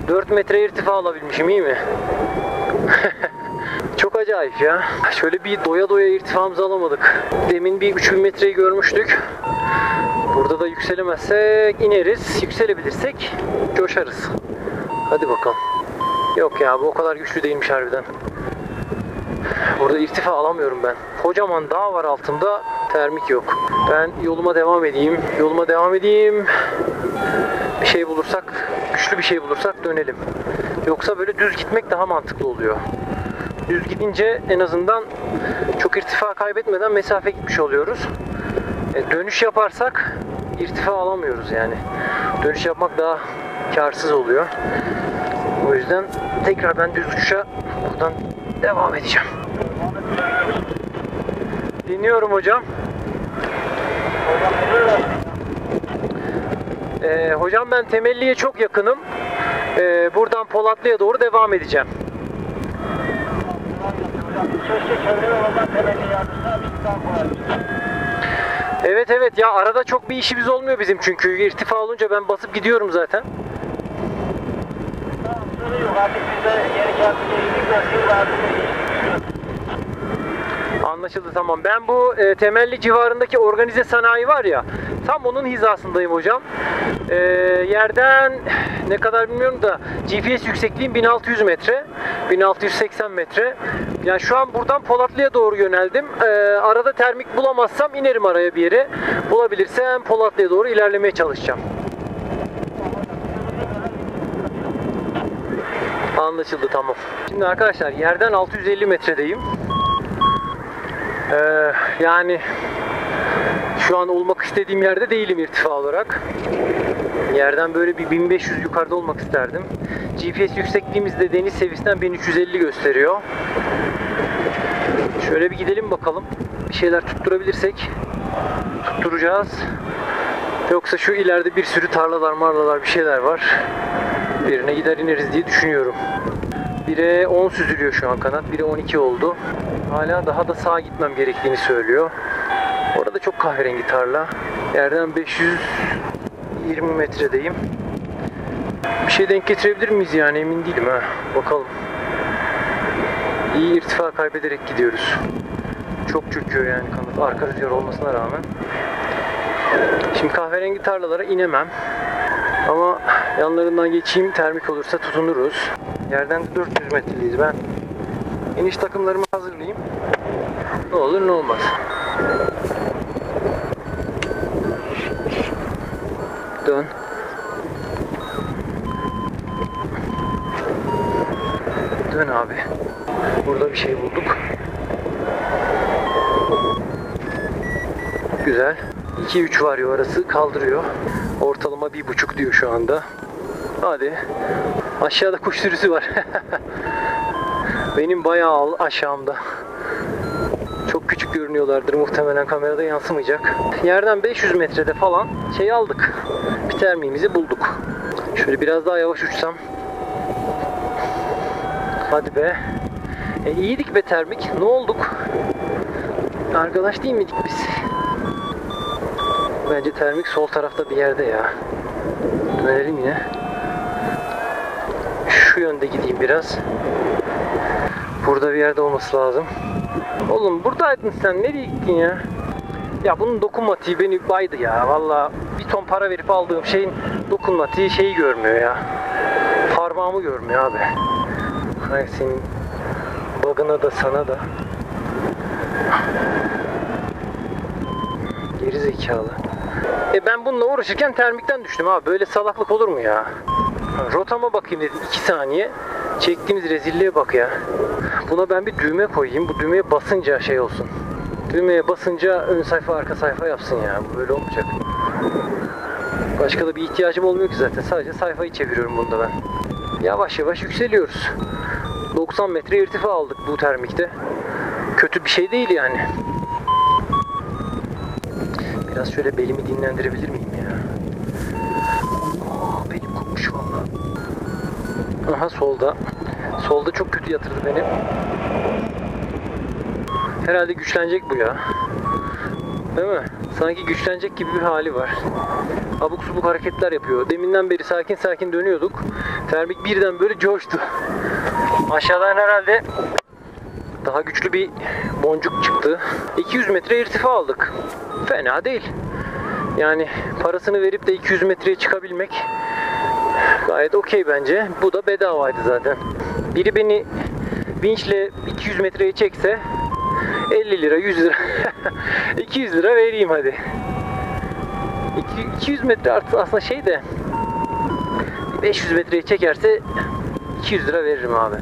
Speaker 1: 4 metre irtifa alabilmişim, iyi mi? Çok acayip ya. Şöyle bir doya doya irtifamızı alamadık. Demin bir 3000 metreyi görmüştük. Burada da yükselemezsek ineriz. Yükselebilirsek coşarız. Hadi bakalım. Yok ya, bu o kadar güçlü değilmiş harbiden. Burada irtifa alamıyorum ben. Kocaman dağ var altımda, termik yok. Ben yoluma devam edeyim. Bir şey bulursak, güçlü bir şey bulursak dönelim. Yoksa böyle düz gitmek daha mantıklı oluyor. Düz gidince en azından çok irtifa kaybetmeden mesafe gitmiş oluyoruz. Dönüş yaparsak irtifa alamıyoruz yani. Dönüş yapmak daha karsız oluyor. O yüzden tekrar ben düz uçuşa buradan devam edeceğim. Dinliyorum hocam. Hocam ben Temelli'ye çok yakınım. Buradan Polatlı'ya doğru devam edeceğim. Evet ya, arada çok bir işimiz olmuyor bizim çünkü irtifa olunca ben basıp gidiyorum zaten. Anlaşıldı, tamam. Ben bu Temelli civarındaki organize sanayi var ya, tam onun hizasındayım hocam. Yerden ne kadar bilmiyorum da GPS yüksekliğim 1600 metre, 1680 metre. Yani şu an buradan Polatlı'ya doğru yöneldim. Arada termik bulamazsam inerim araya bir yere. Bulabilirsem Polatlı'ya doğru ilerlemeye çalışacağım. Anlaşıldı, tamam. Şimdi arkadaşlar yerden 650 metredeyim. Yani şu an olmak istediğim yerde değilim irtifa olarak. Yerden böyle bir 1500 yukarıda olmak isterdim. GPS yüksekliğimiz de deniz seviyesinden 1350 gösteriyor. Şöyle bir gidelim bakalım. Bir şeyler tutturabilirsek tutturacağız. Yoksa şu ileride bir sürü tarlalar bir şeyler var. Birine gider ineriz diye düşünüyorum. 1'e 10 süzülüyor şu an kanat. 1'e 12 oldu. Hala daha da sağa gitmem gerektiğini söylüyor. Orada çok kahverengi tarla. Yerden 520 metredeyim. Bir şey denk getirebilir miyiz yani, emin değilim ha. Bakalım. İyi irtifa kaybederek gidiyoruz. Çok çöküyor yani kanat, arka rüzgar olmasına rağmen. Şimdi kahverengi tarlalara inemem. Ama yanlarından geçeyim, termik olursa tutunuruz. Yerden de 400 metredeyiz. Ben iniş takımlarımı hazırlayayım. Ne olur ne olmaz. Dön. Dön abi. Burada bir şey bulduk. Güzel. 2-3 varıyor arası, kaldırıyor. Ortalama 1,5 diyor şu anda. Hadi. Aşağıda kuş sürüsü var. Benim bayağı aşağımda. Çok küçük görünüyorlardır, muhtemelen kamerada yansımayacak. Yerden 500 metrede falan şey aldık. Bir termiğimizi bulduk. Şöyle biraz daha yavaş uçsam. Hadi be. İyiydik be termik. Ne olduk? Arkadaş değil miydik biz? Bence termik sol tarafta bir yerde ya. Dönelim yine. Şu yönde gideyim biraz. Burada bir yerde olması lazım. Oğlum buradaydın sen. Nereye gittin ya? Ya bunun dokunmatiği beni baydı ya. Vallahi bir ton para verip aldığım şeyin dokunmatiği şeyi görmüyor ya. Parmağımı görmüyor abi. Hay senin bug'ına da sana da. Geri zekalı. Ben bununla uğraşırken termikten düştüm abi. Böyle salaklık olur mu ya? Rotama bakayım dedim 2 saniye. Çektiğimiz rezilliğe bak ya. Buna ben bir düğme koyayım. Bu düğmeye basınca şey olsun. Düğmeye basınca ön sayfa arka sayfa yapsın ya. Bu böyle olmayacak. Başka da bir ihtiyacım olmuyor ki zaten. Sadece sayfayı çeviriyorum bunda ben. Yavaş yavaş yükseliyoruz. 90 metre irtifa aldık bu termikte. Kötü bir şey değil yani. Biraz şöyle belimi dinlendirebilir miyim ya? Belim kopmuş valla. Aha solda. Solda çok kötü yatırdı beni. Herhalde güçlenecek bu ya. Değil mi? Sanki güçlenecek gibi bir hali var. Abuk subuk hareketler yapıyor. Deminden beri sakin sakin dönüyorduk. Termik birden böyle coştu. Aşağıdan herhalde daha güçlü bir boncuk çıktı. 200 metre irtifa aldık. Fena değil. Yani parasını verip de 200 metreye çıkabilmek gayet okey bence. Bu da bedavaydı zaten. Biri beni vinçle 200 metreye çekse 50 lira, 100 lira, 200 lira vereyim hadi. 200 metre artı aslında şey de 500 metreye çekerse 200 lira veririm abi.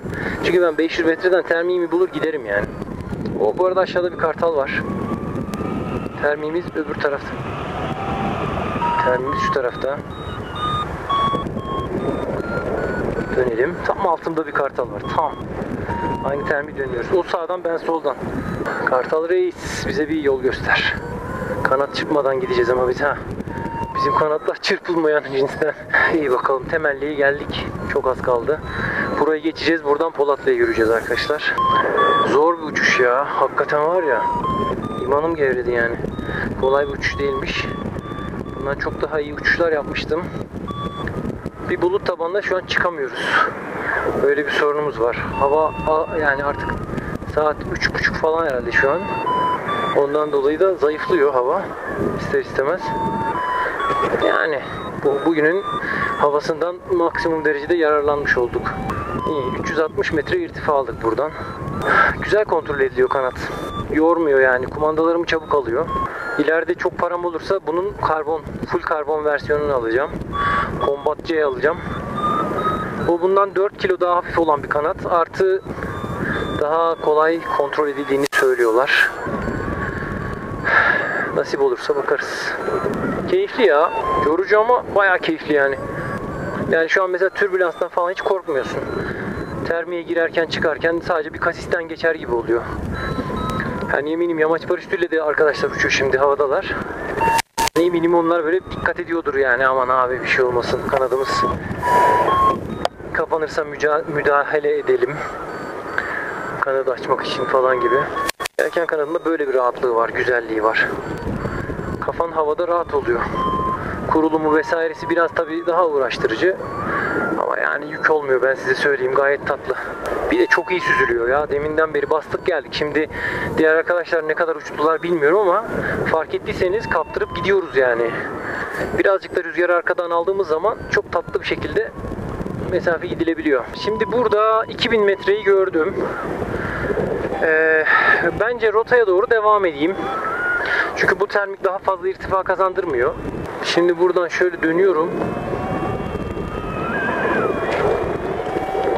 Speaker 1: Çünkü ben 500 metreden termiğimi bulur giderim yani. Bu arada aşağıda bir kartal var. Termiğimiz öbür tarafta. Termiğimiz şu tarafta. Dönelim. Tam altımda bir kartal var. Tam. Aynı termi dönüyoruz. O sağdan, ben soldan. Kartal reis bize bir yol göster. Kanat çırpmadan gideceğiz ama biz ha. Bizim kanatlar çırpılmayan cinsten. İyi bakalım, temelliye geldik. Çok az kaldı. Burayı geçeceğiz. Buradan Polatlı'ya yürüyeceğiz arkadaşlar. Zor bir uçuş ya. Hakikaten var ya. İmanım gevredi yani. Kolay bir uçuş değilmiş. Bundan çok daha iyi uçuşlar yapmıştım. Bir bulut tabanına şu an çıkamıyoruz. Böyle bir sorunumuz var. Hava yani artık saat 3.30 falan herhalde şu an. Ondan dolayı da zayıflıyor hava. İster istemez. Yani bugünün havasından maksimum derecede yararlanmış olduk. İyi, 360 metre irtifa aldık buradan. Güzel kontrol ediliyor kanat. Yormuyor yani. Kumandalarımı çabuk alıyor. İleride çok param olursa bunun full karbon versiyonunu alacağım. Combat C alacağım. Bu bundan 4 kilo daha hafif olan bir kanat. Artı daha kolay kontrol edildiğini söylüyorlar. Nasip olursa bakarız. Keyifli ya. Yorucu ama bayağı keyifli yani. Yani şu an mesela türbülanstan falan hiç korkmuyorsun. Termiye girerken çıkarken sadece bir kasisten geçer gibi oluyor. Yani eminim yamaç paraşütüyle de arkadaşlar uçuyor şimdi, havadalar. Eminim onlar böyle dikkat ediyordur yani, aman abi bir şey olmasın, kanadımız kapanırsa müdahale edelim. Kanadı açmak için falan gibi. Erken kanadında böyle bir rahatlığı var, güzelliği var. Kafan havada rahat oluyor. Kurulumu vesairesi biraz tabii daha uğraştırıcı. Ama yani yük olmuyor, ben size söyleyeyim, gayet tatlı. Bir de çok iyi süzülüyor ya. Deminden beri bastık geldik. Şimdi diğer arkadaşlar ne kadar uçtular bilmiyorum ama fark ettiyseniz kaptırıp gidiyoruz yani. Birazcık da rüzgarı arkadan aldığımız zaman çok tatlı bir şekilde mesafe gidilebiliyor. Şimdi burada 2000 metreyi gördüm. Bence rotaya doğru devam edeyim. Çünkü bu termik daha fazla irtifa kazandırmıyor. Şimdi buradan şöyle dönüyorum.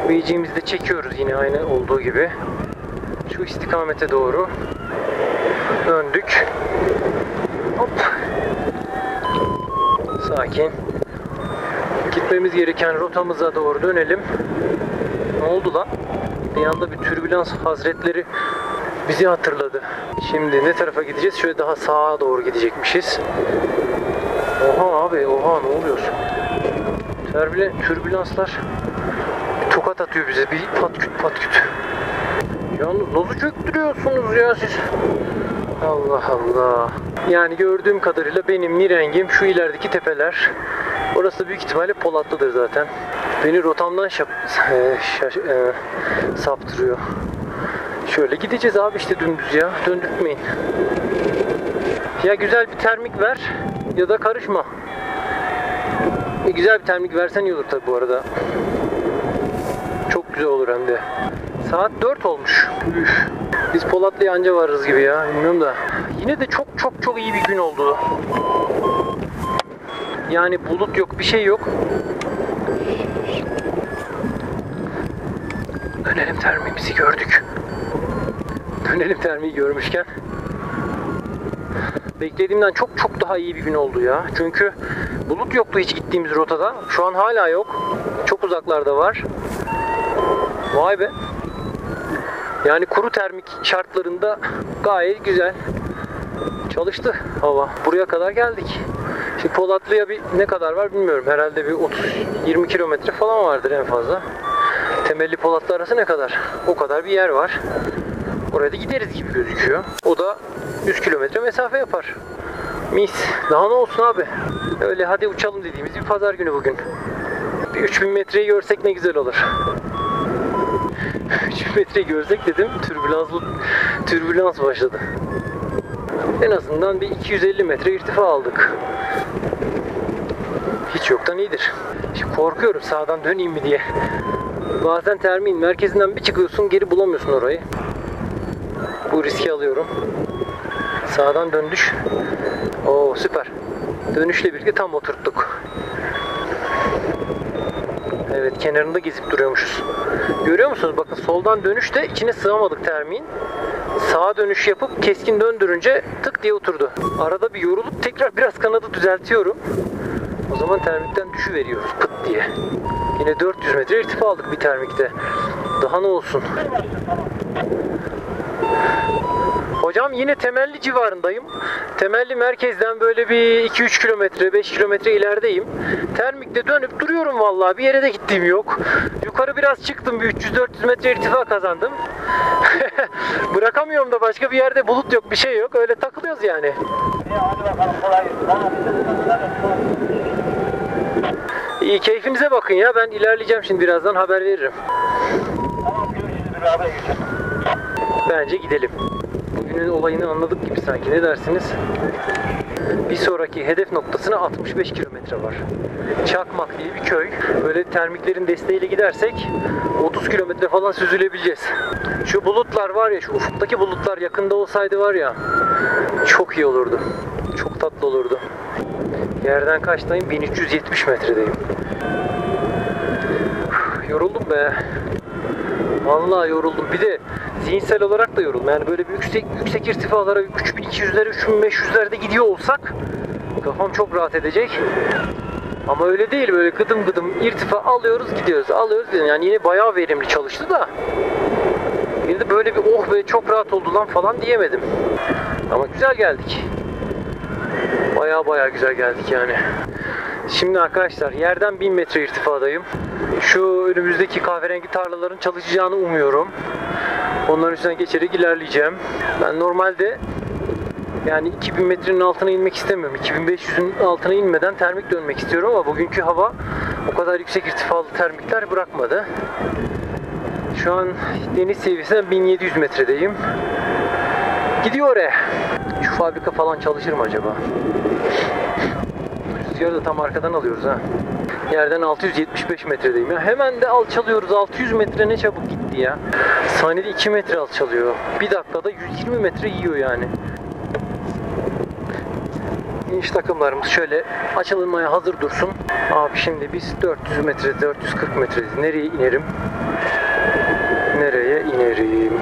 Speaker 1: Beyciğimizi de çekiyoruz yine aynı olduğu gibi. Şu istikamete doğru döndük. Hop. Sakin. Gitmemiz gereken rotamıza doğru dönelim. Ne oldu lan? Bir anda bir türbülans hazretleri bizi hatırladı. Şimdi ne tarafa gideceğiz? Şöyle daha sağa doğru gidecekmişiz. Oha abi, oha, ne oluyor? Türbülanslar tokat atıyor bize, bir patküt patküt. Yalnız nasıl çöktürüyorsunuz ya siz? Allah Allah. Yani gördüğüm kadarıyla benim nirengim şu ilerideki tepeler. Orası büyük ihtimalle Polatlı'dır zaten. Beni rotamdan saptırıyor. Şöyle gideceğiz abi işte dümdüz ya. Döndürtmeyin. Ya güzel bir termik ver ya da karışma. Güzel bir termik versen iyi olur tabi bu arada. Çok güzel olur hem de. Saat 4 olmuş. Üf. Biz Polatlı'ya anca varırız gibi ya. Bilmiyorum da. Yine de çok iyi bir gün oldu. Yani bulut yok, bir şey yok. Dönelim, termiğimizi gördük. Dönelim termiği görmüşken. Beklediğimden çok daha iyi bir gün oldu ya. Çünkü bulut yoktu hiç gittiğimiz rotada. Şu an hala yok. Çok uzaklarda var. Vay be. Yani kuru termik şartlarında gayet güzel çalıştı hava. Buraya kadar geldik. Şimdi Polatlı'ya bir ne kadar var bilmiyorum. Herhalde bir 30-20 kilometre falan vardır en fazla. Temelli Polatlı arası ne kadar? O kadar bir yer var. Oraya da gideriz gibi gözüküyor. O da 100 kilometre mesafe yapar. Mis. Daha ne olsun abi. Öyle hadi uçalım dediğimiz bir pazar günü bugün. Bir 3000 metreyi görsek ne güzel olur. 3000 metreyi görsek dedim, türbülans başladı. En azından bir 250 metre irtifa aldık. Hiç yoktan iyidir. Şimdi korkuyorum sağdan döneyim mi diye. Bazen termin merkezinden bir çıkıyorsun, geri bulamıyorsun orayı. Bu riski alıyorum. Sağdan dönüş. Oo süper. Dönüşle birlikte tam oturttuk. Evet, kenarında gezip duruyormuşuz. Görüyor musunuz? Bakın soldan dönüşte içine sığamadık termin. Sağa dönüş yapıp keskin döndürünce tık diye oturdu. Arada bir yorulup tekrar biraz kanadı düzeltiyorum. O zaman termikten düşüveriyoruz pıt diye. Yine 400 metre irtifa aldık bir termikte. Daha ne olsun. Hocam yine Temelli civarındayım. Temelli merkezden böyle bir 2-3 kilometre, 5 kilometre ilerideyim. Termikte dönüp duruyorum vallahi. Bir yere de gittiğim yok. Yukarı biraz çıktım. Bir 300-400 metre irtifa kazandım. Bırakamıyorum da, başka bir yerde bulut yok, bir şey yok. Öyle takılıyoruz yani.
Speaker 2: Hadi bakalım, kolay gelsin.
Speaker 1: İyi, keyfinize bakın ya. Ben ilerleyeceğim şimdi, birazdan haber veririm.
Speaker 2: Tamam, görüşürüz. Beraber geçelim.
Speaker 1: Bence gidelim. Bugünün olayını anladık gibi sanki. Ne dersiniz? Bir sonraki hedef noktasına 65 kilometre var. Çakmak diye bir köy. Böyle termiklerin desteğiyle gidersek 30 kilometre falan süzülebileceğiz. Şu bulutlar var ya, şu ufuktaki bulutlar yakında olsaydı var ya, çok iyi olurdu. Çok tatlı olurdu. Yerden kaçtayım? 1370 metredeyim. Yoruldum be. Vallahi yoruldum. Bir de zihinsel olarak da yoruldum. Yani böyle bir yüksek irtifalara 3200'lere, 3500'lerde gidiyor olsak kafam çok rahat edecek. Ama öyle değil. Böyle gıdım gıdım irtifa alıyoruz, gidiyoruz. Alıyoruz, gidiyoruz. Yani yine bayağı verimli çalıştı da. Yine de böyle bir oh be çok rahat oldu lan falan diyemedim. Ama güzel geldik. Bayağı güzel geldik yani. Şimdi arkadaşlar yerden 1000 metre irtifadayım. Şu önümüzdeki kahverengi tarlaların çalışacağını umuyorum. Onların üstüne geçerek ilerleyeceğim. Ben normalde yani 2000 metrenin altına inmek istemiyorum. 2500'ün altına inmeden termik dönmek istiyorum ama bugünkü hava o kadar yüksek irtifalı termikler bırakmadı. Şu an deniz seviyesinden 1700 metredeyim. Gidiyor oraya. Şu fabrika falan çalışır mı acaba? Rüzgarı da tam arkadan alıyoruz ha. Yerden 675 metredeyim ya. Hemen de alçalıyoruz. 600 metre ne çabuk gitti ya. Saniyede 2 metre alçalıyor. Bir dakikada 120 metre yiyor yani. İniş takımlarımız şöyle açılmaya hazır dursun. Abi şimdi biz 400 metre, 440 metredeyiz. Nereye inerim? Nereye inerim?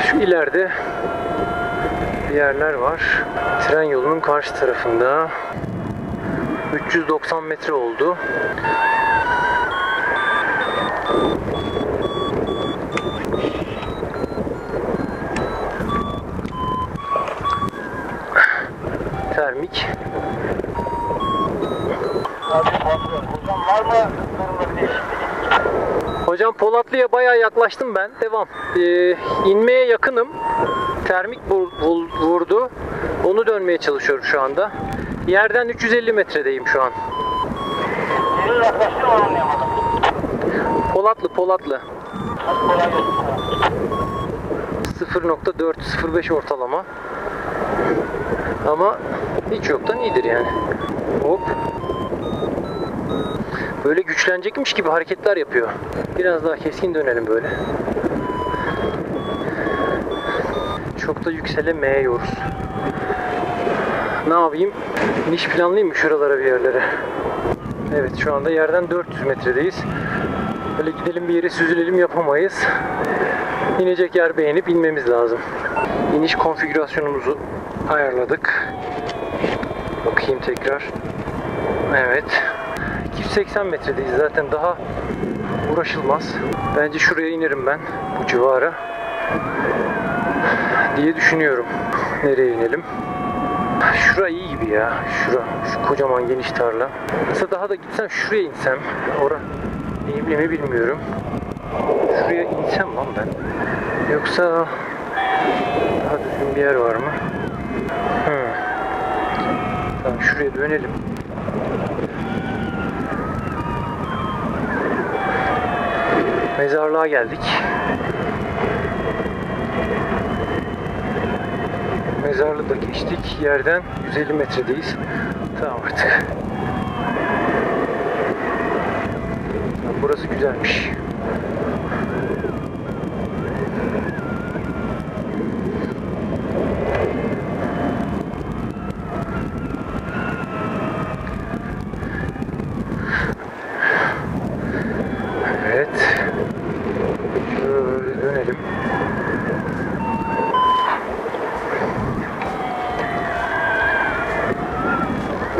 Speaker 1: Şu ileride bir yerler var. Tren yolunun karşı tarafında. 390 metre oldu. Termik.
Speaker 2: Hocam var mı durumda bir değişiklik?
Speaker 1: Hocam Polatlı'ya bayağı yaklaştım ben. Devam. İnmeye yakınım. Termik vurdu. Onu dönmeye çalışıyorum şu anda. Yerden 350 metredeyim şu an.
Speaker 2: Nereye yaklaştın onu anlayamadım.
Speaker 1: Polatlı.
Speaker 2: Hadi kolay gelsin.
Speaker 1: 0.405 ortalama. Ama hiç yoktan iyidir yani. Hop. Böyle güçlenecekmiş gibi hareketler yapıyor. Biraz daha keskin dönelim böyle. Çok da yükselemiyoruz. Ne yapayım? İniş planlayayım mı şuralara bir yerlere? Evet, şu anda yerden 400 metredeyiz. Böyle gidelim bir yere süzülelim yapamayız. İnecek yer beğenip inmemiz lazım. İniş konfigürasyonumuzu ayarladık. Bakayım tekrar. Evet. 280 metredeyiz zaten, daha uğraşılmaz. Bence şuraya inerim ben, bu civara diye düşünüyorum. Nereye inelim? Şura iyi gibi ya. Şu kocaman geniş tarla. Mesela daha da gitsem şuraya insem. Orada eğimli mi bilmiyorum. Şuraya insem lan ben. Yoksa Daha düzgün bir yer var mı? Tamam, şuraya dönelim. Mezarlığa geldik. Mezarlığı da geçtik. Yerden 150 metredeyiz. Tamam artık. Burası güzelmiş. Evet. Şöyle dönelim.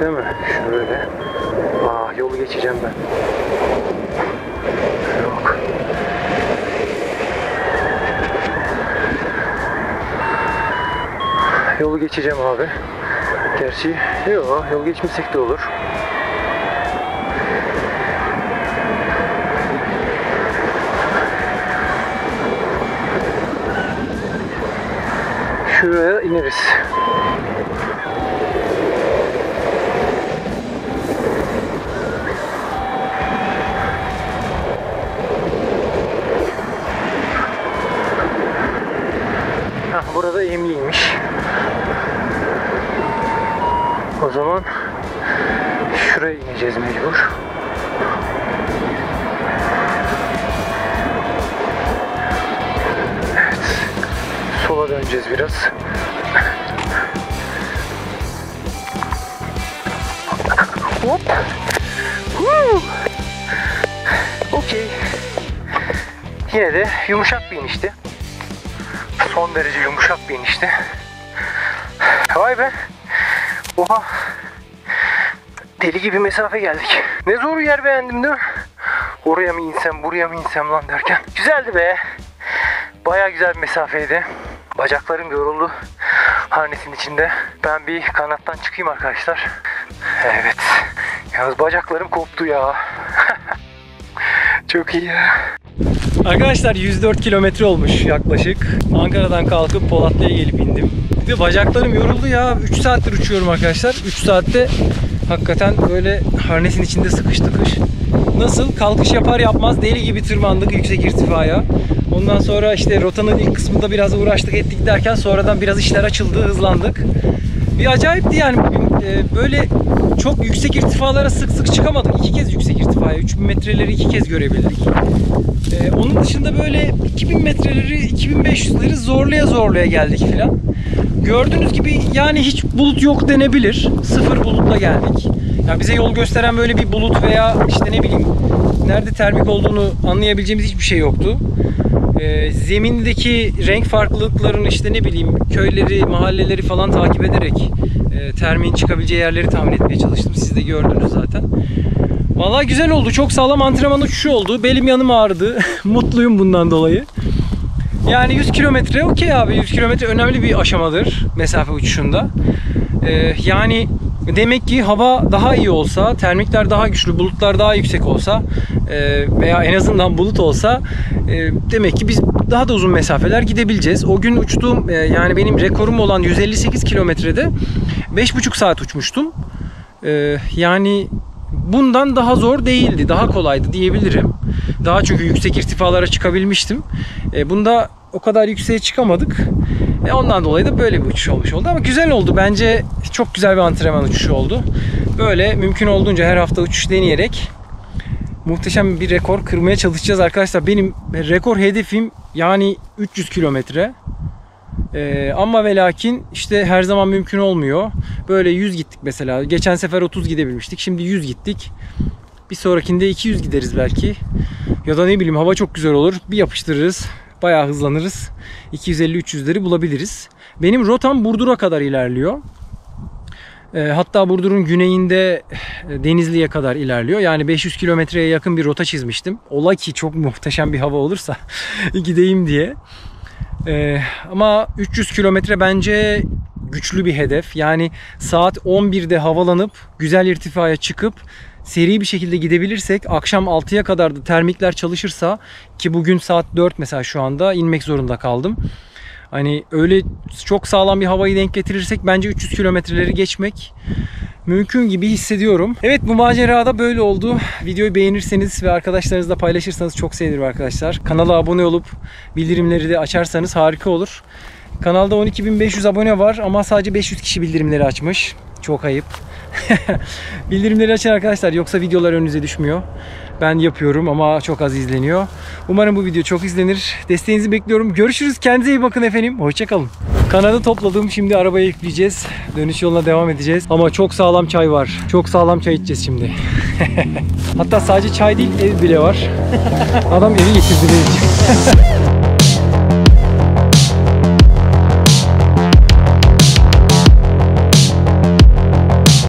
Speaker 1: Değil mi? Şöyle. Yolu geçeceğim ben. Yok. Yolu geçeceğim abi. Gerçi yok, yol geçmesek de olur. Şuraya ineriz. Burada emliymiş. O zaman şuraya ineceğiz mecbur. Evet. Sola döneceğiz biraz. Hop. Okey. Yine de yumuşak bir inişti. Son derece yumuşak bir inişti. Vay be. Oha. Deli gibi mesafe geldik. Ne zor yer beğendim değil mi? Oraya mı insem, buraya mı insem lan derken. Güzeldi be. Baya güzel bir mesafeydi. Bacaklarım yoruldu harnesin içinde. Ben bir kanattan çıkayım arkadaşlar. Evet. Yalnız bacaklarım koptu ya. Çok iyi ya. Arkadaşlar 104 kilometre olmuş yaklaşık. Ankara'dan kalkıp Polatlı'ya gelip indim. Bir de bacaklarım yoruldu ya. 3 saattir uçuyorum arkadaşlar. 3 saatte hakikaten böyle harnesin içinde sıkış tıkış. Nasıl? Kalkış yapar yapmaz deli gibi tırmandık yüksek irtifaya. Ondan sonra işte rotanın ilk kısmında biraz uğraştık ettik derken sonradan biraz işler açıldı, hızlandık. Bir acayipti yani bugün. Böyle çok yüksek irtifalara sık sık çıkamadık. 2 kez yüksek irtifaya, 3000 metreleri 2 kez görebildik. Onun dışında böyle 2000 metreleri, 2500'leri zorlaya zorlaya geldik filan. Gördüğünüz gibi yani hiç bulut yok denebilir. Sıfır bulutla geldik. Yani bize yol gösteren böyle bir bulut veya işte ne bileyim nerede termik olduğunu anlayabileceğimiz hiçbir şey yoktu. Zemindeki renk farklılıklarını işte ne bileyim köyleri, mahalleleri falan takip ederek termiğin çıkabileceği yerleri tahmin etmeye çalıştım. Siz de gördünüz zaten. Vallahi güzel oldu. Çok sağlam antrenman uçuşu oldu. Belim yanım ağrıdı. Mutluyum bundan dolayı. Yani 100 kilometre okey abi. 100 kilometre önemli bir aşamadır mesafe uçuşunda. Yani demek ki hava daha iyi olsa, termikler daha güçlü, bulutlar daha yüksek olsa veya en azından bulut olsa demek ki biz daha da uzun mesafeler gidebileceğiz. O gün uçtuğum yani benim rekorum olan 158 kilometrede 5,5 saat uçmuştum. Yani bundan daha zor değildi, daha kolaydı diyebilirim. Daha çünkü yüksek irtifalara çıkabilmiştim. Bunda o kadar yükseğe çıkamadık. Ondan dolayı da böyle bir uçuş olmuş oldu. Ama güzel oldu. Bence çok güzel bir antrenman uçuşu oldu. Böyle mümkün olduğunca her hafta uçuş deneyerek muhteşem bir rekor kırmaya çalışacağız arkadaşlar. Benim rekor hedefim yani 300 kilometre. Ama ve lakin işte her zaman mümkün olmuyor. Böyle 100 gittik mesela. Geçen sefer 30 gidebilmiştik. Şimdi 100 gittik. Bir sonrakinde 200 gideriz belki. Ya da ne bileyim hava çok güzel olur. Bir yapıştırırız. Bayağı hızlanırız. 250-300'leri bulabiliriz. Benim rotam Burdur'a kadar ilerliyor. Hatta Burdur'un güneyinde Denizli'ye kadar ilerliyor. Yani 500 kilometreye yakın bir rota çizmiştim. Ola ki çok muhteşem bir hava olursa gideyim diye. Ama 300 kilometre bence güçlü bir hedef. Yani saat 11'de havalanıp güzel irtifaya çıkıp seri bir şekilde gidebilirsek akşam 6'ya kadar da termikler çalışırsa ki bugün saat 4 mesela şu anda inmek zorunda kaldım. Hani öyle çok sağlam bir havayı denk getirirsek bence 300 kilometreleri geçmek mümkün gibi hissediyorum. Evet, bu macerada böyle oldu. Videoyu beğenirseniz ve arkadaşlarınızla paylaşırsanız çok sevinirim arkadaşlar. Kanala abone olup bildirimleri de açarsanız harika olur. Kanalda 12.500 abone var ama sadece 500 kişi bildirimleri açmış. Çok ayıp. Bildirimleri açın arkadaşlar, yoksa videolar önünüze düşmüyor. Ben yapıyorum ama çok az izleniyor. Umarım bu video çok izlenir. Desteğinizi bekliyorum. Görüşürüz. Kendinize iyi bakın efendim. Hoşçakalın. Kanadı topladım. Şimdi arabaya yükleyeceğiz. Dönüş yoluna devam edeceğiz. Ama çok sağlam çay var. Çok sağlam çay içeceğiz şimdi. Hatta sadece çay değil, ev bile var. Adam evi getirdi benim için.